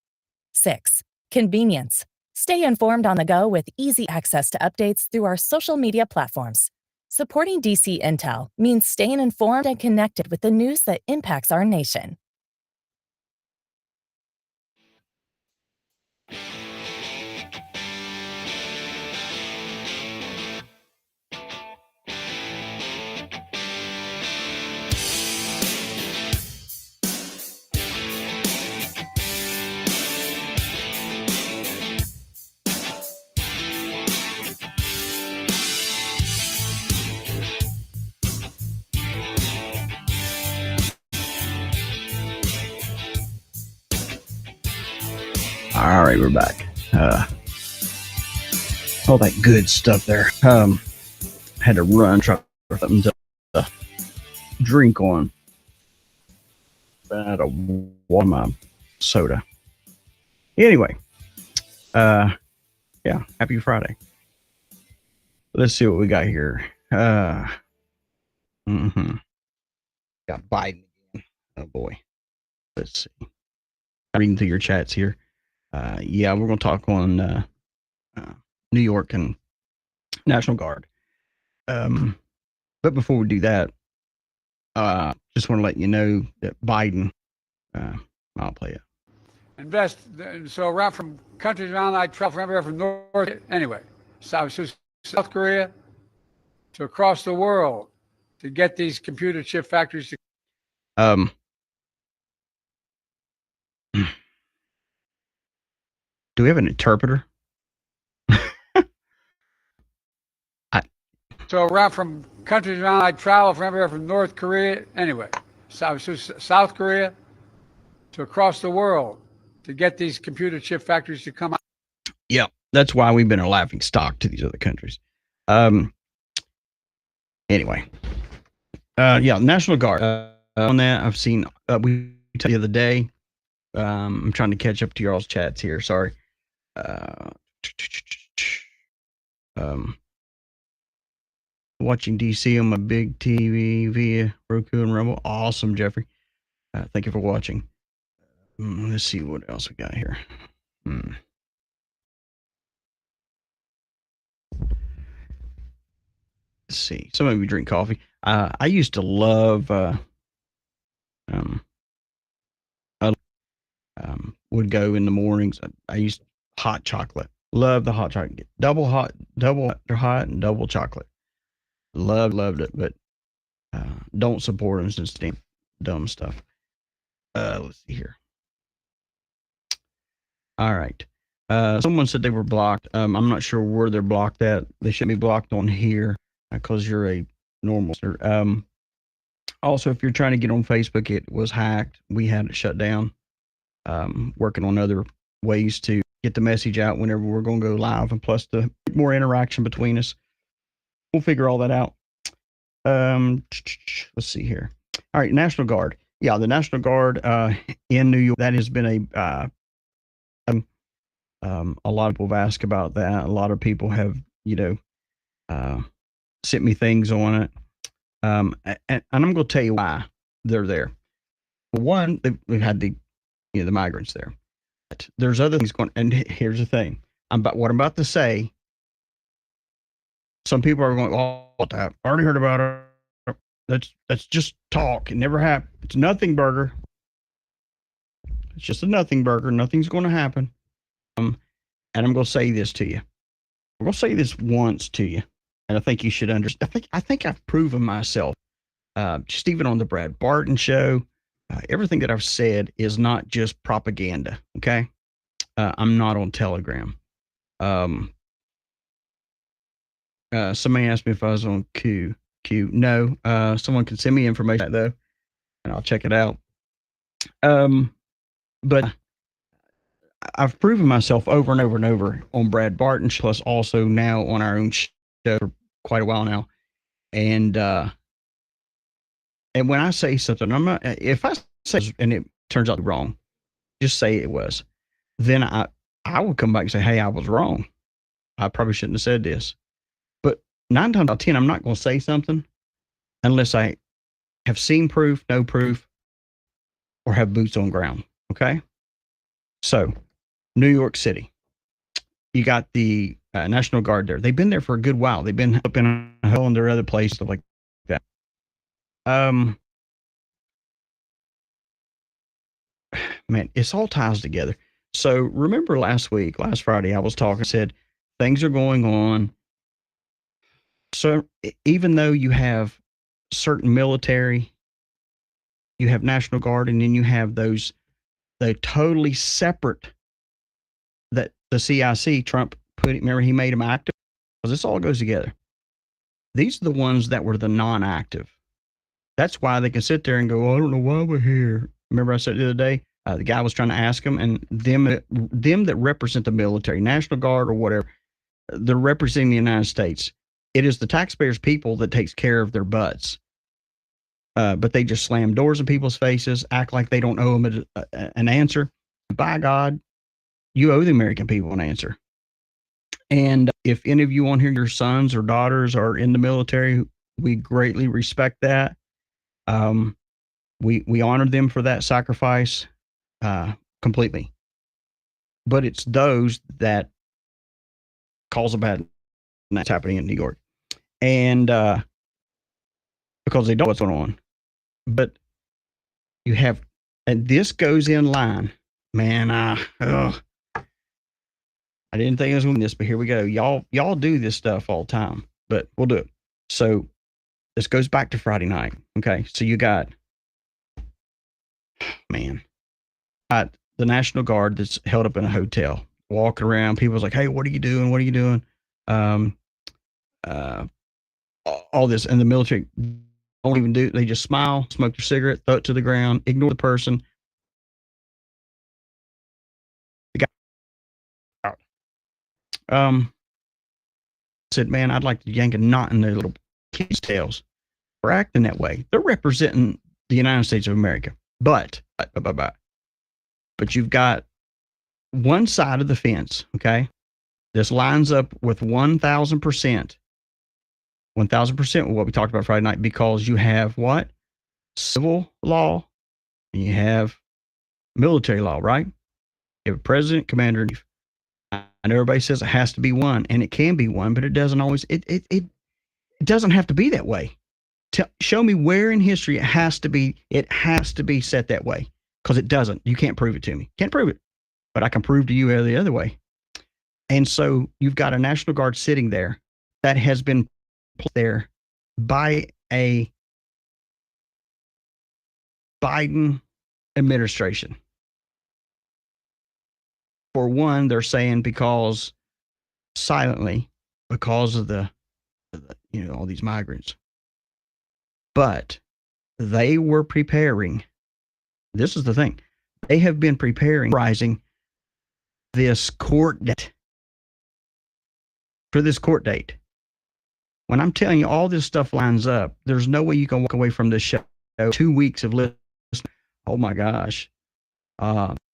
6. Convenience. Stay informed on the go with easy access to updates through our social media platforms. Supporting DC Intel means staying informed and connected with the news that impacts our nation. right, we're back. All that good stuff there. Had to run, try something to drink on. Out of my soda. Anyway, yeah, happy Friday. Let's see what we got here. Got Biden again. Oh boy. Let's see. I'm reading through your chats here. Yeah, we're going to talk on New York and National Guard. But before we do that, just want to let you know that Biden, I'll play it. Invest. So around from countries around, I travel from everywhere from north, anyway, South Korea to across the world to get these computer chip factories to. Do we have an interpreter? So around from countries around, I travel from everywhere from North Korea, anyway, South Korea to across the world to get these computer chip factories to come out. Yeah, that's why we've been a laughing stock to these other countries. Anyway, yeah, National Guard. On that, I've seen, we told the other day, I'm trying to catch up to y'all's chats here. Sorry. Watching DC on my big TV via Roku and Rumble. Awesome, Jeffrey. Thank you for watching. Let's see what else we got here. Let's see. Some of you drink coffee. I used to love would go in the mornings. I used hot chocolate. Love the hot chocolate. Double hot, and double chocolate. Loved it, but don't support them since they dumb stuff. Let's see here. All right. Someone said they were blocked. I'm not sure where they're blocked at. They should be blocked on here because you're a normal. Also, if you're trying to get on Facebook, it was hacked. We had it shut down. Working on other ways to get the message out whenever we're going to go live, and plus the more interaction between us. We'll figure all that out. Let's see here. All right, National Guard. Yeah, the National Guard in New York. That has been a lot of people have asked about that. A lot of people have, sent me things on it. And I'm going to tell you why they're there. One, we've had the migrants there. But there's other things going. And here's the thing: what I'm about to say. Some people are going, "Oh, I already heard about it. That's just talk. It never happened. It's nothing burger. It's just a nothing burger. Nothing's going to happen." And I'm going to say this to you. I'm going to say this once to you, and I think you should understand. I think I've proven myself. Just even on the Brad Barton show, everything that I've said is not just propaganda. Okay, I'm not on Telegram. Somebody asked me if I was on Q. No, someone can send me information though, and I'll check it out. But I've proven myself over and over and over on Brad Barton, plus also now on our own show for quite a while now. And when I say something, I'm not. If I say and it turns out wrong, just say it was. Then I will come back and say, "Hey, I was wrong. I probably shouldn't have said this." But 9 times out of 10, I'm not going to say something unless I have seen proof, no proof, or have boots on ground. Okay. So, New York City, you got the National Guard there. They've been there for a good while. They've been up in a hole and there are other places, stuff like that. Man, it's all ties together. So remember last Friday, I was talking, said things are going on. So even though you have certain military, you have National Guard, and then you have those totally separate that the CIC, Trump remember he made them active? Because this all goes together. These are the ones that were the non-active. That's why they can sit there and go, "I don't know why we're here." Remember I said the other day, The guy was trying to ask him, and them that represent the military, National Guard or whatever, they're representing the United States. It is the taxpayers' people that takes care of their butts. But they just slam doors in people's faces, act like they don't owe them an answer. By God, you owe the American people an answer. And if any of you on here, your sons or daughters are in the military, we greatly respect that. We honor them for that sacrifice completely. But it's those that cause a bad, and that's happening in New York. And because they don't know what's going on. But you have, and this goes in line, man. I didn't think I was doing this, but here we go. Y'all do this stuff all the time, but we'll do it. So this goes back to Friday night. Okay. So you got, the National Guard that's held up in a hotel, walking around. People's like, hey, what are you doing? What are you doing? All this, and the military don't even do. They just smile, smoke their cigarette, throw it to the ground, ignore the person. The guy said, "Man, I'd like to yank a knot in their little kids' tails for acting that way. They're representing the United States of America, but you've got one side of the fence. Okay, this lines up with 1,000%." 1,000% with what we talked about Friday night, because you have what? Civil law and you have military law, right? You have a president, commander in chief. And everybody says it has to be one, and it can be one, but it doesn't always, it doesn't have to be that way. Show me where in history it has to be set that way, because it doesn't. You can't prove it to me. Can't prove it, but I can prove to you the other way. And so you've got a National Guard sitting there that has been there by a Biden administration. For one, they're saying because silently, because of the all these migrants. But they were preparing. This is the thing. They have been preparing rising this court date. For this court date. When I'm telling you all this stuff lines up, there's no way you can walk away from this show 2 weeks of listening. Oh my gosh.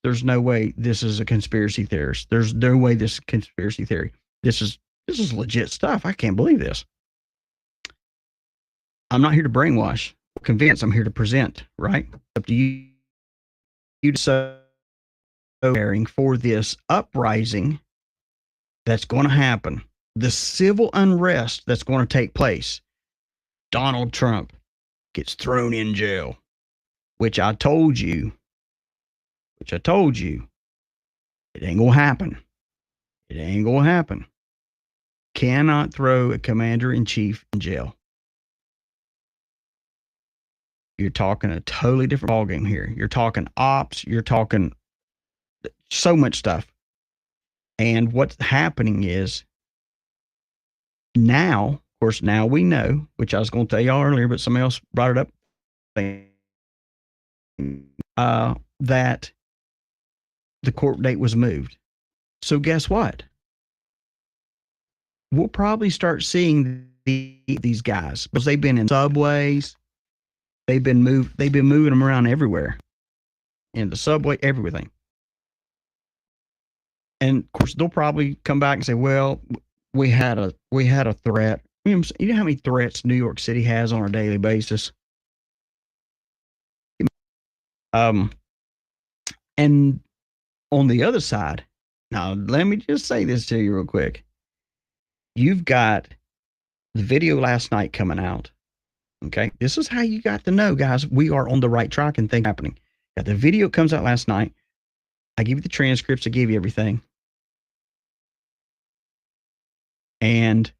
There's no way this is a conspiracy theorist. There's no way this is conspiracy theory. This is legit stuff. I can't believe this. I'm not here to brainwash or convince. I'm here to present, right? Up to you. You so preparing for this uprising that's going to happen. The civil unrest that's going to take place. Donald Trump gets thrown in jail, which I told you, it ain't going to happen. It ain't going to happen. Cannot throw a commander-in-chief in jail. You're talking a totally different ballgame here. You're talking ops. You're talking so much stuff. And what's happening is, now, of course, now we know, which I was going to tell y'all earlier, but somebody else brought it up, that the court date was moved. So guess what? We'll probably start seeing these guys, because they've been in subways. They've been moving them around everywhere, in the subway, everything. And of course, they'll probably come back and say, "Well, we had a threat." You know how many threats New York City has on a daily basis? And on the other side, now let me just say this to you real quick. You've got the video last night coming out. Okay, this is how you got to know, guys, we are on the right track and things happening. Got the video comes out last night. I give you the transcripts. I gave you everything. And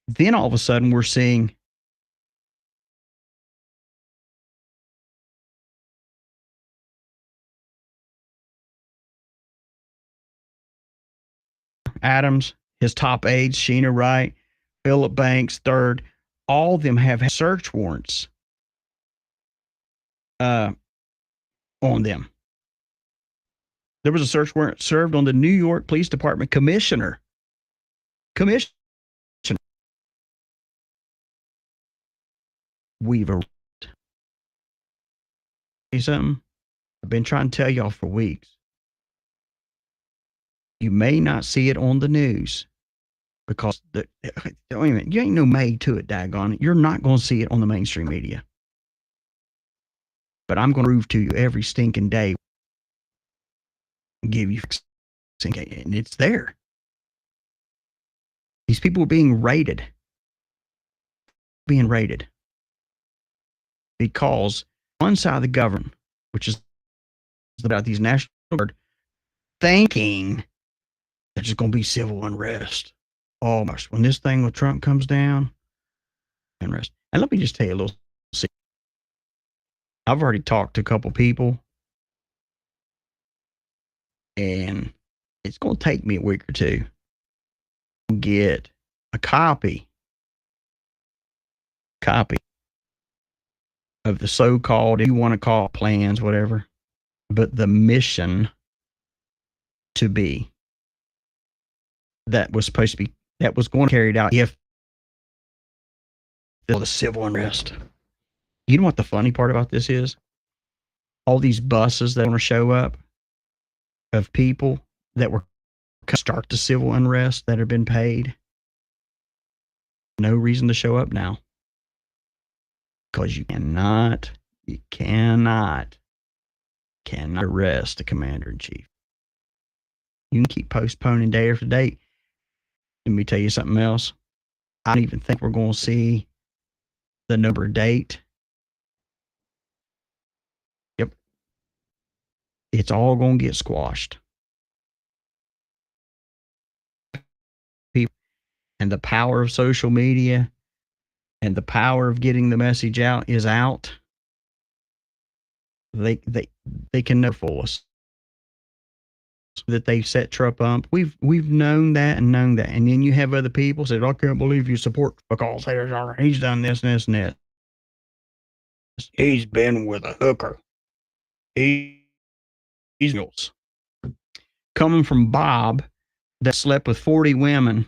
then all of a sudden we're seeing Adams, his top aides, Sheena Wright, Philip Banks, third, all of them have search warrants on them. There was a search warrant served on the New York Police Department commissioner. Commissioner. Weaver. See something? I've been trying to tell y'all for weeks. You may not see it on the news because wait a minute, you ain't no made to it, daggone it. You're not going to see it on the mainstream media. But I'm going to prove to you every stinking day, give you, and it's there. These people are being raided. Because one side of the government, which is about these National Guard, thinking there's just going to be civil unrest. Almost. When this thing with Trump comes down, unrest. And let me just tell you a little secret. I've already talked to a couple people, and it's going to take me a week or two to get a copy of the so-called, if you want to call it plans, whatever, but the mission to be that was supposed to be, that was going to be carried out if the civil unrest. You know what the funny part about this is? All these buses that want to show up of people that were start the civil unrest that have been paid. No reason to show up now. Because you cannot arrest the commander-in-chief. You can keep postponing day after day. Let me tell you something else. I don't even think we're going to see the November date. Yep. It's all going to get squashed. People, and the power of social media and the power of getting the message out is out. They can never fool us. That they set Trump up. We've known that. And then you have other people say, I can't believe you support because he's done this and this and that. He's been with a hooker. He's coming from Bob that slept with 40 women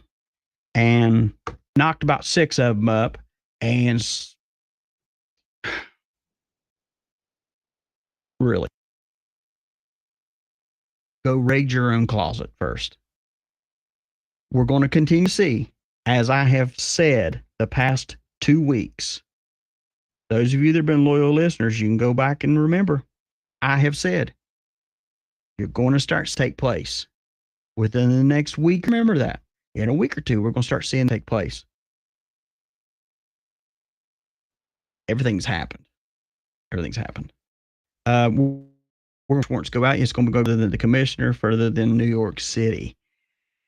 and knocked about 6 of them up and really. Go raid your own closet first. We're going to continue to see, as I have said the past 2 weeks. Those of you that have been loyal listeners, you can go back and remember. I have said, you're going to start to take place within the next week. Remember that. In a week or two, we're going to start seeing it take place. Everything's happened. Warrants go out. It's going to go to the commissioner further than New York City.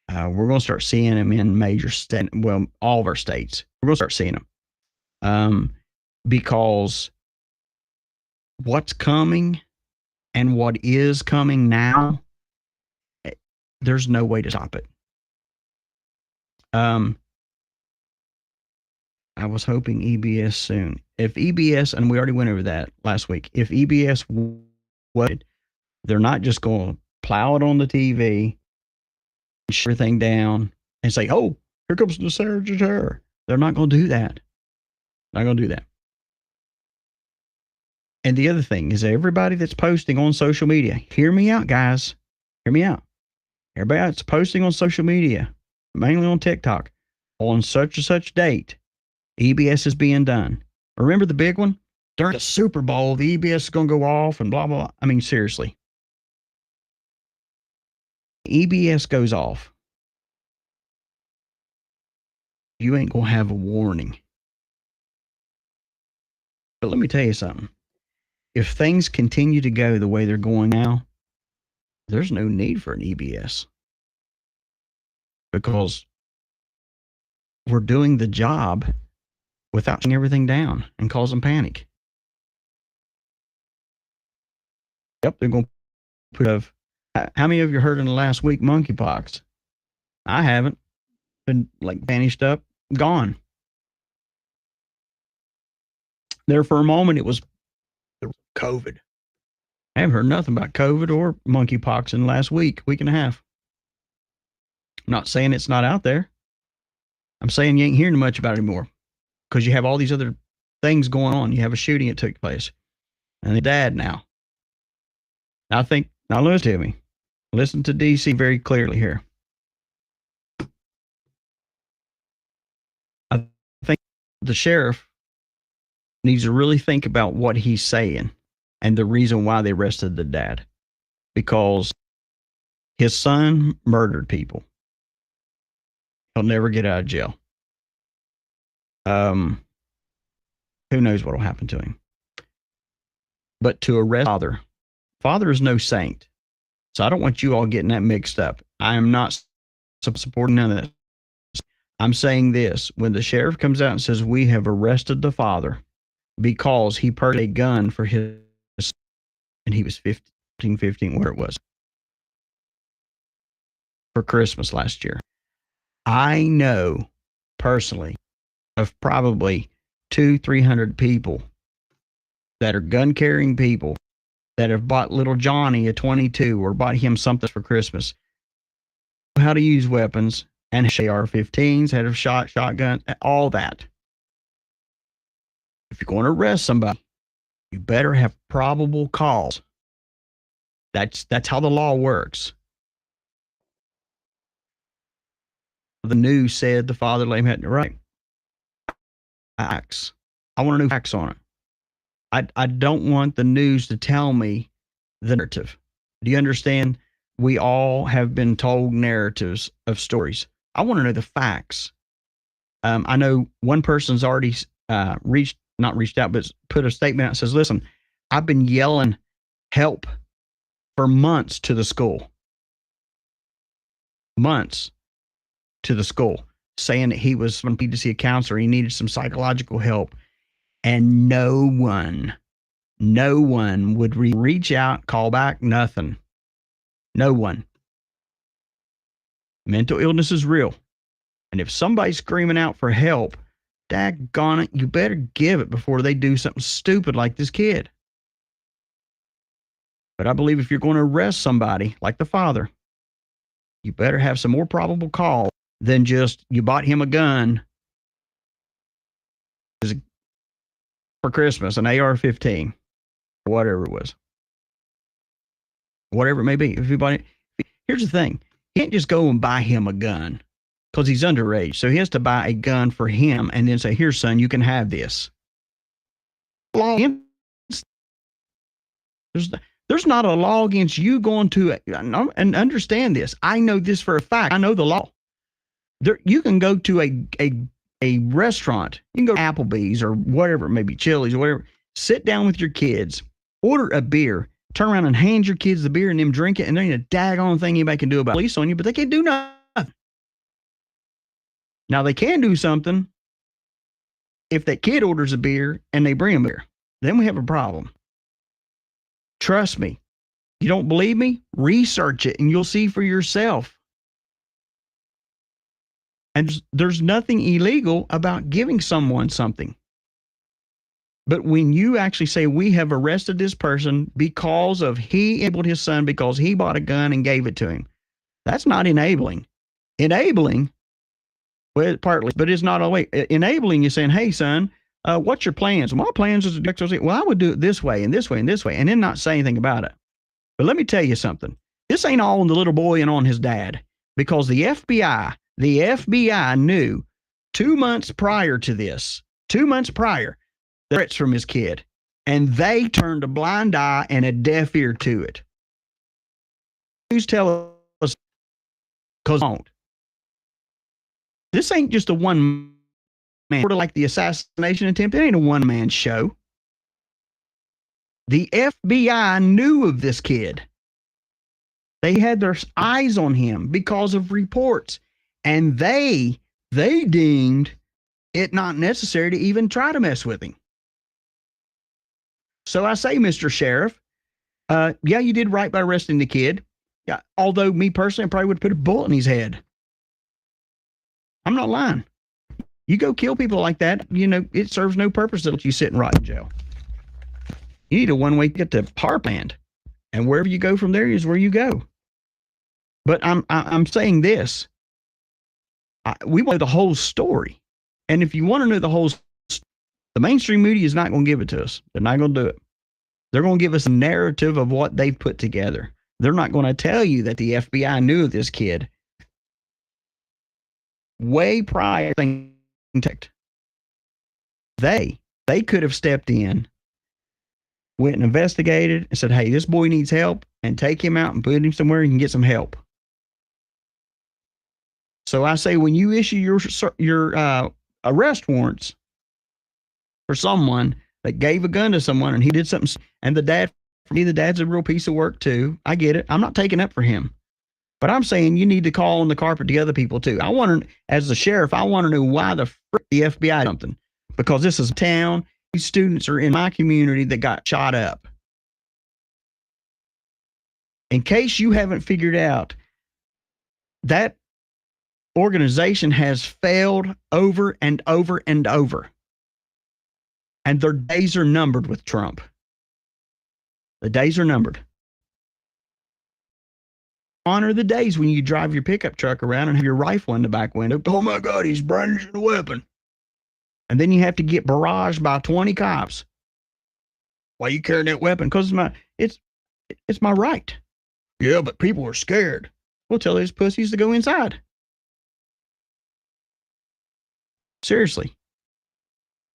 We're going to start seeing them in major states. Well, all of our states. We're going to start seeing them. Because what's coming and what is coming now, there's no way to stop it. I was hoping EBS soon. If EBS, and we already went over that last week, if EBS would, they're not just going to plow it on the TV, shut everything down, and say, oh, here comes the surge of terror. They're not going to do that. Not going to do that. And the other thing is everybody that's posting on social media, hear me out, guys. Hear me out. Everybody that's posting on social media, mainly on TikTok, on such and such date, EBS is being done. Remember the big one? During the Super Bowl, the EBS is going to go off and blah, blah, blah. I mean, seriously. EBS goes off. You ain't going to have a warning. But let me tell you something. If things continue to go the way they're going now, there's no need for an EBS. Because we're doing the job without shutting everything down and causing panic. Yep, they're going to put of. How many of you heard in the last week monkeypox? I haven't. Been like vanished up, gone. There for a moment, it was COVID. I haven't heard nothing about COVID or monkeypox in the last week and a half. I'm not saying it's not out there. I'm saying you ain't hearing much about it anymore because you have all these other things going on. You have a shooting that took place. And the dad now. I think, now listen to me. Listen to DC very clearly here. I think the sheriff needs to really think about what he's saying and the reason why they arrested the dad. Because his son murdered people. He'll never get out of jail. Who knows what will happen to him? But to arrest father is no saint. So I don't want you all getting that mixed up. I am not supporting none of this. I'm saying this. When the sheriff comes out and says, we have arrested the father because he purchased a gun for his, and he was 15, where it was, for Christmas last year. I know personally of probably 200-300 people that are gun carrying people that have bought little Johnny a 22 or bought him something for Christmas, how to use weapons, and AR-15s, had a shotgun, all that. If you're going to arrest somebody, you better have probable cause. That's how the law works. The news said the father lay him had the right. Facts. I want to know facts on it. I don't want the news to tell me the narrative. Do you understand? We all have been told narratives of stories. I want to know the facts. I know one person's already not reached out, but put a statement out that says, listen, I've been yelling help for months to the school. Months to the school, saying that he was going to need to see a counselor. He needed some psychological help. And no one would reach out, call back, nothing. No one. Mental illness is real. And if somebody's screaming out for help, daggone it, you better give it before they do something stupid like this kid. But I believe if you're going to arrest somebody like the father, you better have some more probable cause than just you bought him a gun for Christmas, an AR-15, whatever it was. Whatever it may be. Here's the thing. He can't just go and buy him a gun because he's underage. So he has to buy a gun for him and then say, here, son, you can have this. There's not a law against you going to, and understand this. I know this for a fact. I know the law. You can go to a restaurant. You can go to Applebee's or whatever, maybe Chili's or whatever. Sit down with your kids, order a beer, turn around and hand your kids the beer and them drink it, and there ain't a daggone thing anybody can do about police on you, but they can't do nothing. Now, they can do something if that kid orders a beer and they bring a beer. Then we have a problem. Trust me. You don't believe me? Research it and you'll see for yourself. And there's nothing illegal about giving someone something. But when you actually say, we have arrested this person because of he enabled his son because he bought a gun and gave it to him, that's not enabling. Enabling, well, partly, but it's not always. Enabling is saying, hey, son, what's your plans? My plans is to do X, well, I would do it this way and this way and this way, and then not say anything about it. But let me tell you something. This ain't all on the little boy and on his dad, because the FBI knew 2 months prior to this, 2 months prior, the threats from his kid, and they turned a blind eye and a deaf ear to it. Who's telling us? Because don't. This ain't just a one man, sort of like the assassination attempt. It ain't a one man show. The FBI knew of this kid. They had their eyes on him because of reports. And they deemed it not necessary to even try to mess with him. So I say, Mr. Sheriff, yeah, you did right by arresting the kid. Yeah, although me personally, I probably would put a bullet in his head. I'm not lying. You go kill people like that, it serves no purpose to let you sit and rot in jail. You need a one-way ticket to Parkland. And wherever you go from there is where you go. But I'm saying this. We want the whole story. And if you want to know the whole story, the mainstream media is not going to give it to us. They're not going to do it. They're going to give us a narrative of what they've put together. They're not going to tell you that the FBI knew of this kid way prior to they could have stepped in, went and investigated and said, hey, this boy needs help, and take him out and put him somewhere he can get some help. So I say, when you issue your arrest warrants for someone that gave a gun to someone and he did something, and the dad's a real piece of work too. I get it. I'm not taking up for him. But I'm saying you need to call on the carpet the other people too. I want to, as the sheriff, I want to know why the frick the FBI did something. Because this is a town. These students are in my community that got shot up. In case you haven't figured out, that organization has failed over and over and over. And their days are numbered with Trump. The days are numbered. Honor the days when you drive your pickup truck around and have your rifle in the back window. Oh my God, he's brandishing a weapon. And then you have to get barraged by 20 cops. Why are you carrying that weapon? Because it's my right. Yeah, but people are scared. Well, tell those pussies to go inside. Seriously.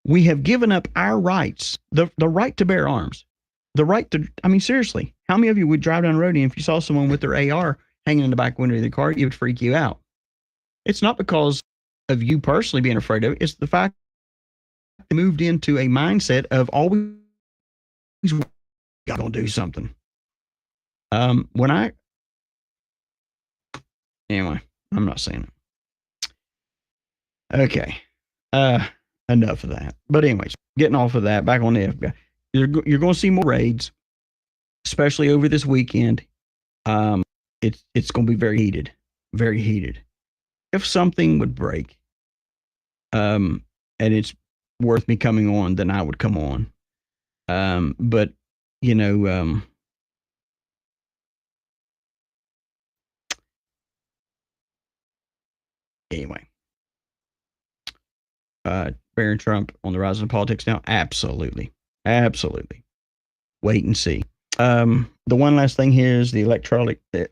We have given up our rights, the right to bear arms, the right to, I mean, seriously, how many of you would drive down the road and if you saw someone with their AR hanging in the back window of the car, it would freak you out? It's not because of you personally being afraid of it. It's the fact they moved into a mindset of always got to do something. Anyway, I'm not saying it. Okay. Enough of that. But anyways, getting off of that, back on the FBI. You're going to see more raids, especially over this weekend. It's going to be very heated, very heated. If something would break, and it's worth me coming on, then I would come on. But you know, anyway, Barron Trump on the rise in politics now? Absolutely. Absolutely. Wait and see. The one last thing here is the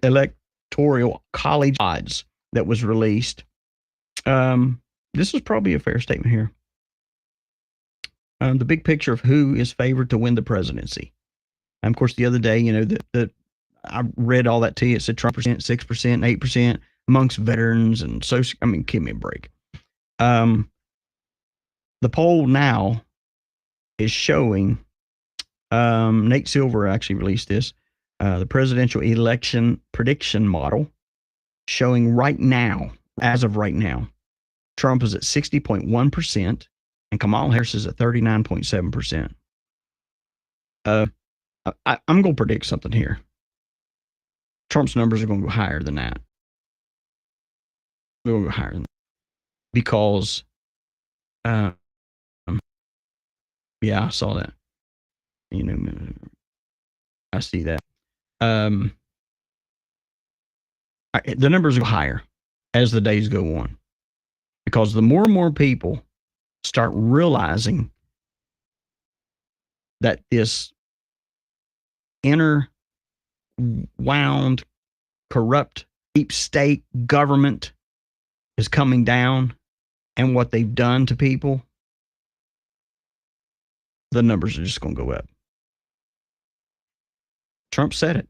electoral college odds that was released. This is probably a fair statement here. The big picture of who is favored to win the presidency. And of course, the other day, you know, I read all that to you. It said Trump 6%, 8% amongst veterans and social. I mean, give me a break. The poll now is showing, Nate Silver actually released this, the presidential election prediction model showing right now, as of right now, Trump is at 60.1% and Kamala Harris is at 39.7%. I'm going to predict something here. Trump's numbers are going to go higher than that. They're going to go higher than that. Because, yeah, I saw that. You know, I see that. The numbers go higher as the days go on. Because the more and more people start realizing that this inner wound, corrupt, deep state government is coming down and what they've done to people, the numbers are just going to go up. Trump said it.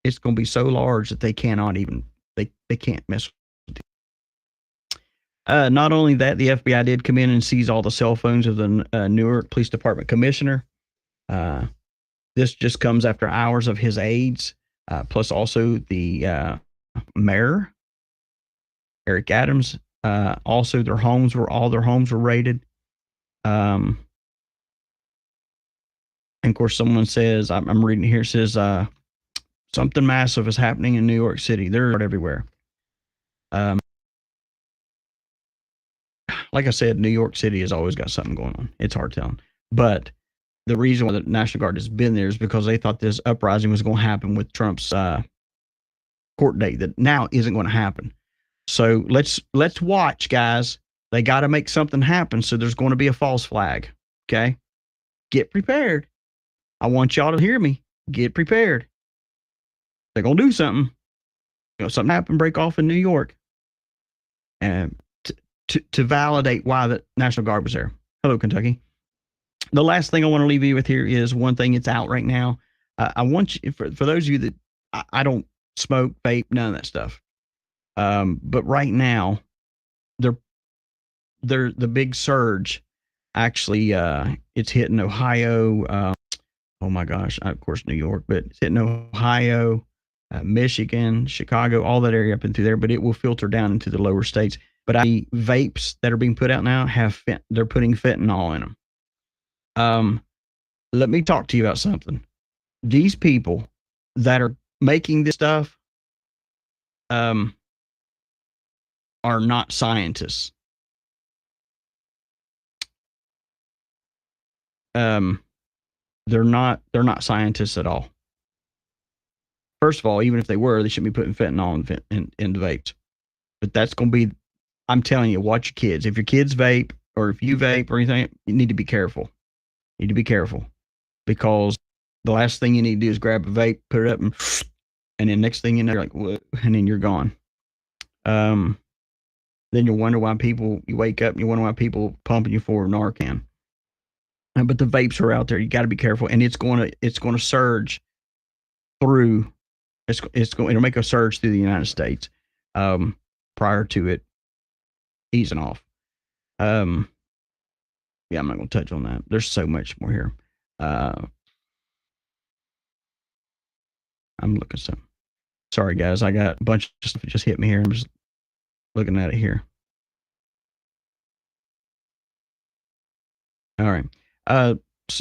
It's going to be so large that they cannot even, they can't mess with it. Not only that, the FBI did come in and seize all the cell phones of the Newark Police Department commissioner. This just comes after hours of his aides, plus also the mayor, Eric Adams. Also, all their homes were raided. And of course, someone says, I'm reading here, it says, something massive is happening in New York City. They're everywhere. Like I said, New York City has always got something going on. It's hard telling. But the reason why the National Guard has been there is because they thought this uprising was going to happen with Trump's court date that now isn't going to happen. So let's watch, guys. They got to make something happen. So there's going to be a false flag. Okay. Get prepared. I want y'all to hear me. Get prepared. They're going to do something. Something happened, break off in New York. And to validate why the National Guard was there. Hello, Kentucky. The last thing I want to leave you with here is one thing. It's out right now. I want you, for those of you that I don't smoke, vape, none of that stuff. But right now, they're the big surge. Actually, it's hitting Ohio. Oh my gosh, of course, New York, but it's hitting Ohio, Michigan, Chicago, all that area up into there. But it will filter down into the lower states. But the vapes that are being put out now they're putting fentanyl in them. Let me talk to you about something. These people that are making this stuff are not scientists. They're not scientists at all. First of all, even if they were, they shouldn't be putting fentanyl in the vapes. But that's going to be, I'm telling you, watch your kids. If your kids vape or if you vape or anything, you need to be careful. You need to be careful because the last thing you need to do is grab a vape, put it up, and then next thing you know, you're like, whoa, and then you're gone. Then you'll wonder why you wake up and you wonder why people pumping you for Narcan. But the vapes are out there. You got to be careful, and it's going to surge through. It'll make a surge through the United States prior to it easing off. Yeah, I'm not going to touch on that. There's so much more here. I'm looking some. Sorry, guys. I got a bunch of stuff that just hit me here. I'm just looking at it here. All right.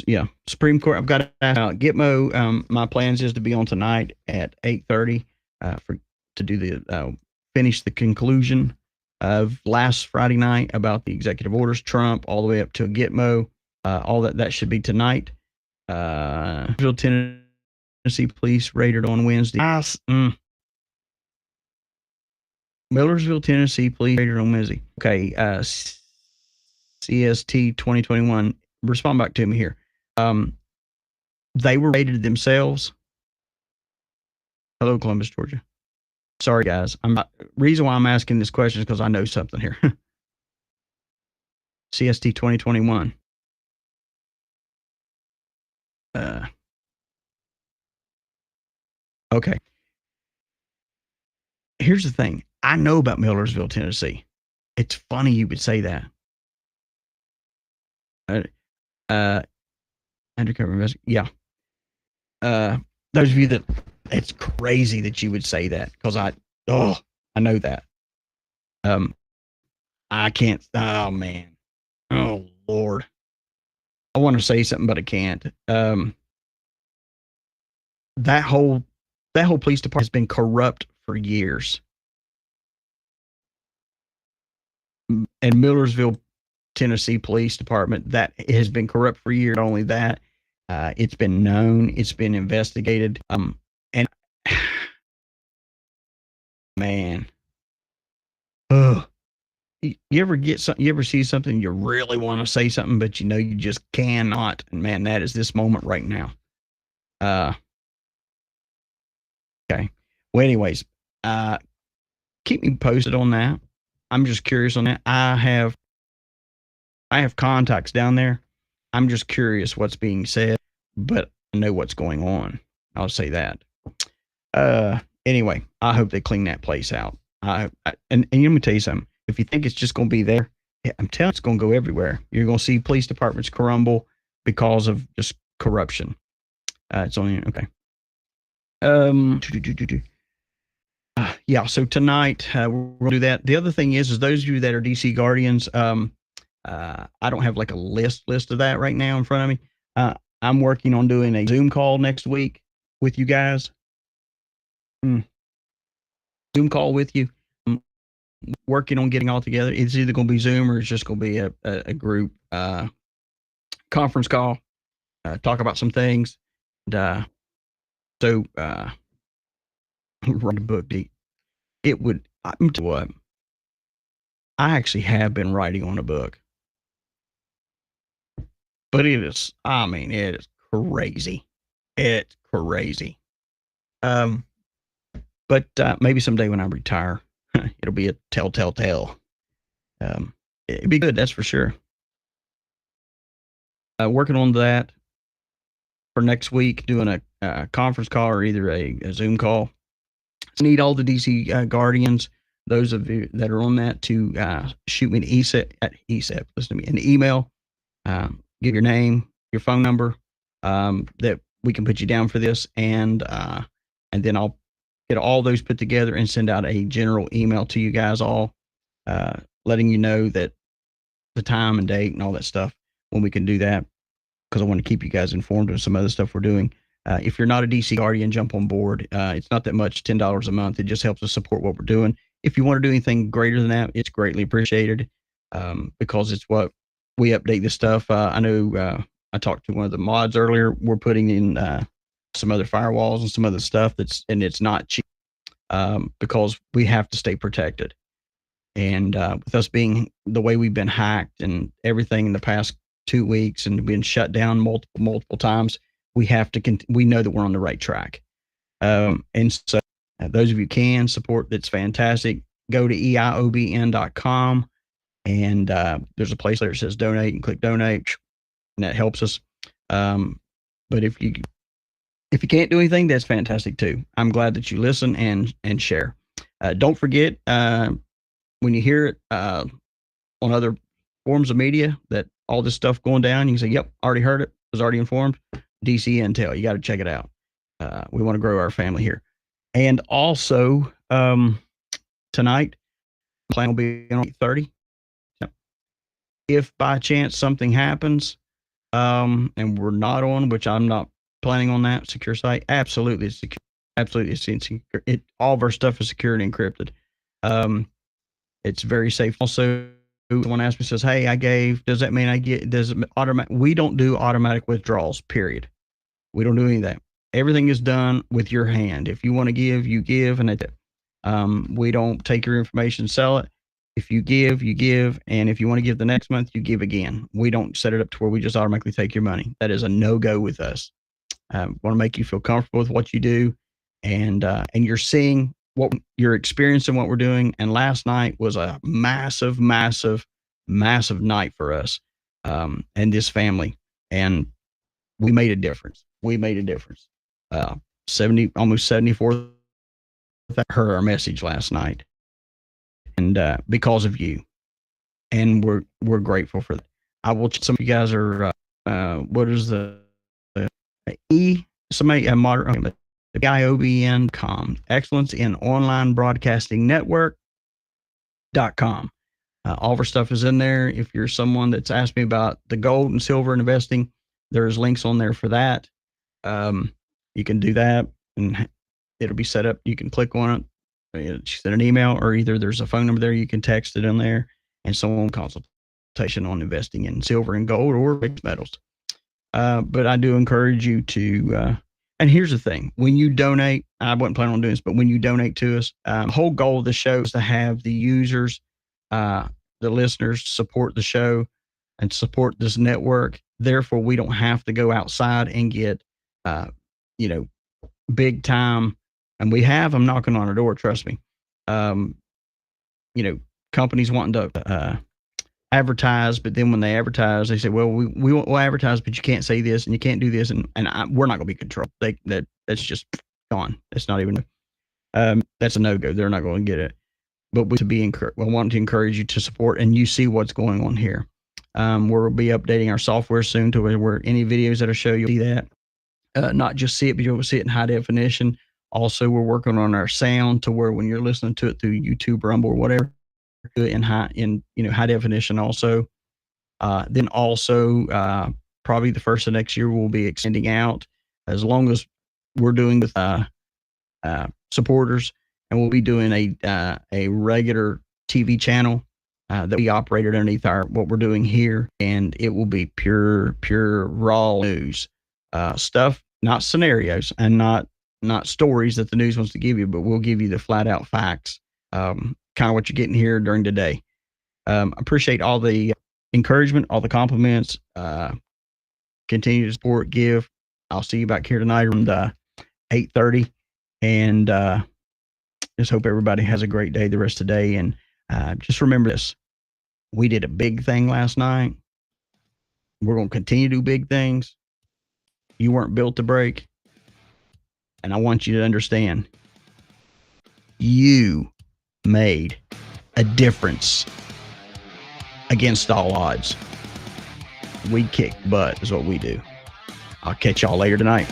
Yeah, Supreme Court. I've got to ask Gitmo. My plans is to be on tonight at 8:30 to do the finish the conclusion of last Friday night about the executive orders, Trump, all the way up to Gitmo. All that should be tonight. Tennessee police raided on Wednesday. Millersville, Tennessee police raided on Wednesday. Okay, CST 2021. Respond back to me here. They were raided themselves. Hello, Columbus, Georgia. Sorry, guys. Reason why I'm asking this question is because I know something here. CST 2021. Okay. Here's the thing. I know about Millersville, Tennessee. It's funny you would say that. Undercover investigation. Yeah. Those of you that it's crazy that you would say that because I know that. I can't. Oh man. Oh Lord. I want to say something, but I can't. That whole police department has been corrupt for years. And Millersville, Tennessee Police Department, that has been corrupt for years. Not only that, it's been known, it's been investigated. And man, you ever get something? You ever see something you really want to say something, but you know you just cannot? And man, that is this moment right now. Okay. Well, anyways, keep me posted on that. I'm just curious on that. I have contacts down there. I'm just curious what's being said, but I know what's going on. I'll say that. Anyway, I hope they clean that place out. And let me tell you something. If you think it's just going to be there, I'm telling you, it's going to go everywhere. You're going to see police departments crumble because of just corruption. It's only okay. Yeah. So tonight we'll do that. The other thing is those of you that are DC Guardians, I don't have like a list of that right now in front of me. I'm working on doing a Zoom call next week with you guys. Zoom call with you. I'm working on getting all together. It's either going to be Zoom or it's just going to be a group conference call. talk about some things. And write a book. It would. I'm tell you what. I actually have been writing on a book, but it is. I mean, it is crazy. It's crazy. But maybe someday when I retire, it'll be a telltale tale. It'd be good, that's for sure. Working on that for next week, doing a conference call or either a Zoom call. I need all the DC Guardians, those of you that are on that, to shoot me an email. Give your name, your phone number, that we can put you down for this, and then I'll get all those put together and send out a general email to you guys all, letting you know that the time and date and all that stuff when we can do that, because I want to keep you guys informed of some other stuff we're doing. If you're not a DC Guardian, jump on board. It's not that much, $10 a month. It just helps us support what we're doing. If you want to do anything greater than that, it's greatly appreciated, because it's what we update this stuff. I know I talked to one of the mods earlier. We're putting in some other firewalls and some other stuff and it's not cheap, because we have to stay protected. And with us being the way we've been hacked and everything in the past 2 weeks and been shut down multiple times, we have to we know that we're on the right track. And so those of you can support, that's fantastic. Go to eiobn.com, and there's a place there that says donate, and click donate, and that helps us. But if you can't do anything, that's fantastic too. I'm glad that you listen and share. Don't forget, when you hear it on other forms of media that all this stuff going down, you can say, yep, already heard it, was already informed. DC Intel, you got to check it out. We want to grow our family here. And also, tonight, plan will be on 8:30. If by chance something happens, and we're not on, which I'm not planning on that, secure site, absolutely it's secure. Absolutely it's secure. All of our stuff is secure and encrypted. It's very safe. Also, someone asked me, says, hey, I gave, does that mean I get, does it automatic? We don't do automatic withdrawals, period. We don't do any of that. Everything is done with your hand. If you want to give, you give, and that's it. We don't take your information, sell it. If you give, you give. And if you want to give the next month, you give again. We don't set it up to where we just automatically take your money. That is a no-go with us. Want to make you feel comfortable with what you do. And you're seeing what you're experiencing, what we're doing. And last night was a massive, massive, massive night for us, and this family. And we made a difference. We made a difference. 70, almost 74 heard our message last night, and because of you, and we're grateful for that. I will. Some of you guys are. What is the somebody modern IOBN.com, Excellence in Online Broadcasting Network.com. All of our stuff is in there. If you're someone that's asked me about the gold and silver and investing, there's links on there for that. You can do that, and it'll be set up. You can click on it, send an email, or either there's a phone number there. You can text it in there, and someone consultation on investing in silver and gold or fixed metals. But I do encourage you to. And here's the thing: when you donate, I wasn't planning on doing this, but when you donate to us, the whole goal of the show is to have the users, the listeners, support the show and support this network. Therefore, we don't have to go outside and get, big time. And we have them knocking on our door. Trust me. Companies wanting to advertise, but then when they advertise, they say, well, we'll advertise, but you can't say this and you can't do this. And we're not going to be controlled. That's just gone. It's not even, that's a no-go. They're not going to get it. But we want to encourage you to support, and you see what's going on here. We'll be updating our software soon to where any videos that I show, you'll see that. Not just see it, but you'll see it in high definition. Also, we're working on our sound to where when you're listening to it through YouTube, Rumble, or whatever, in high definition also. Then also, probably the first of next year, we'll be extending out as long as we're doing with supporters, and we'll be doing a regular TV channel that we operated underneath what we're doing here, and it will be pure raw news. stuff, not scenarios and not stories that the news wants to give you, but we'll give you the flat out facts, kind of what you're getting here during today. Appreciate all the encouragement, all the compliments, continue to support, give. I'll see you back here tonight around 8:30, and just hope everybody has a great day the rest of the day. And just remember this, we did a big thing last night. We're going to continue to do big things. You weren't built to break. And I want you to understand, you made a difference against all odds. We kick butt is what we do. I'll catch y'all later tonight.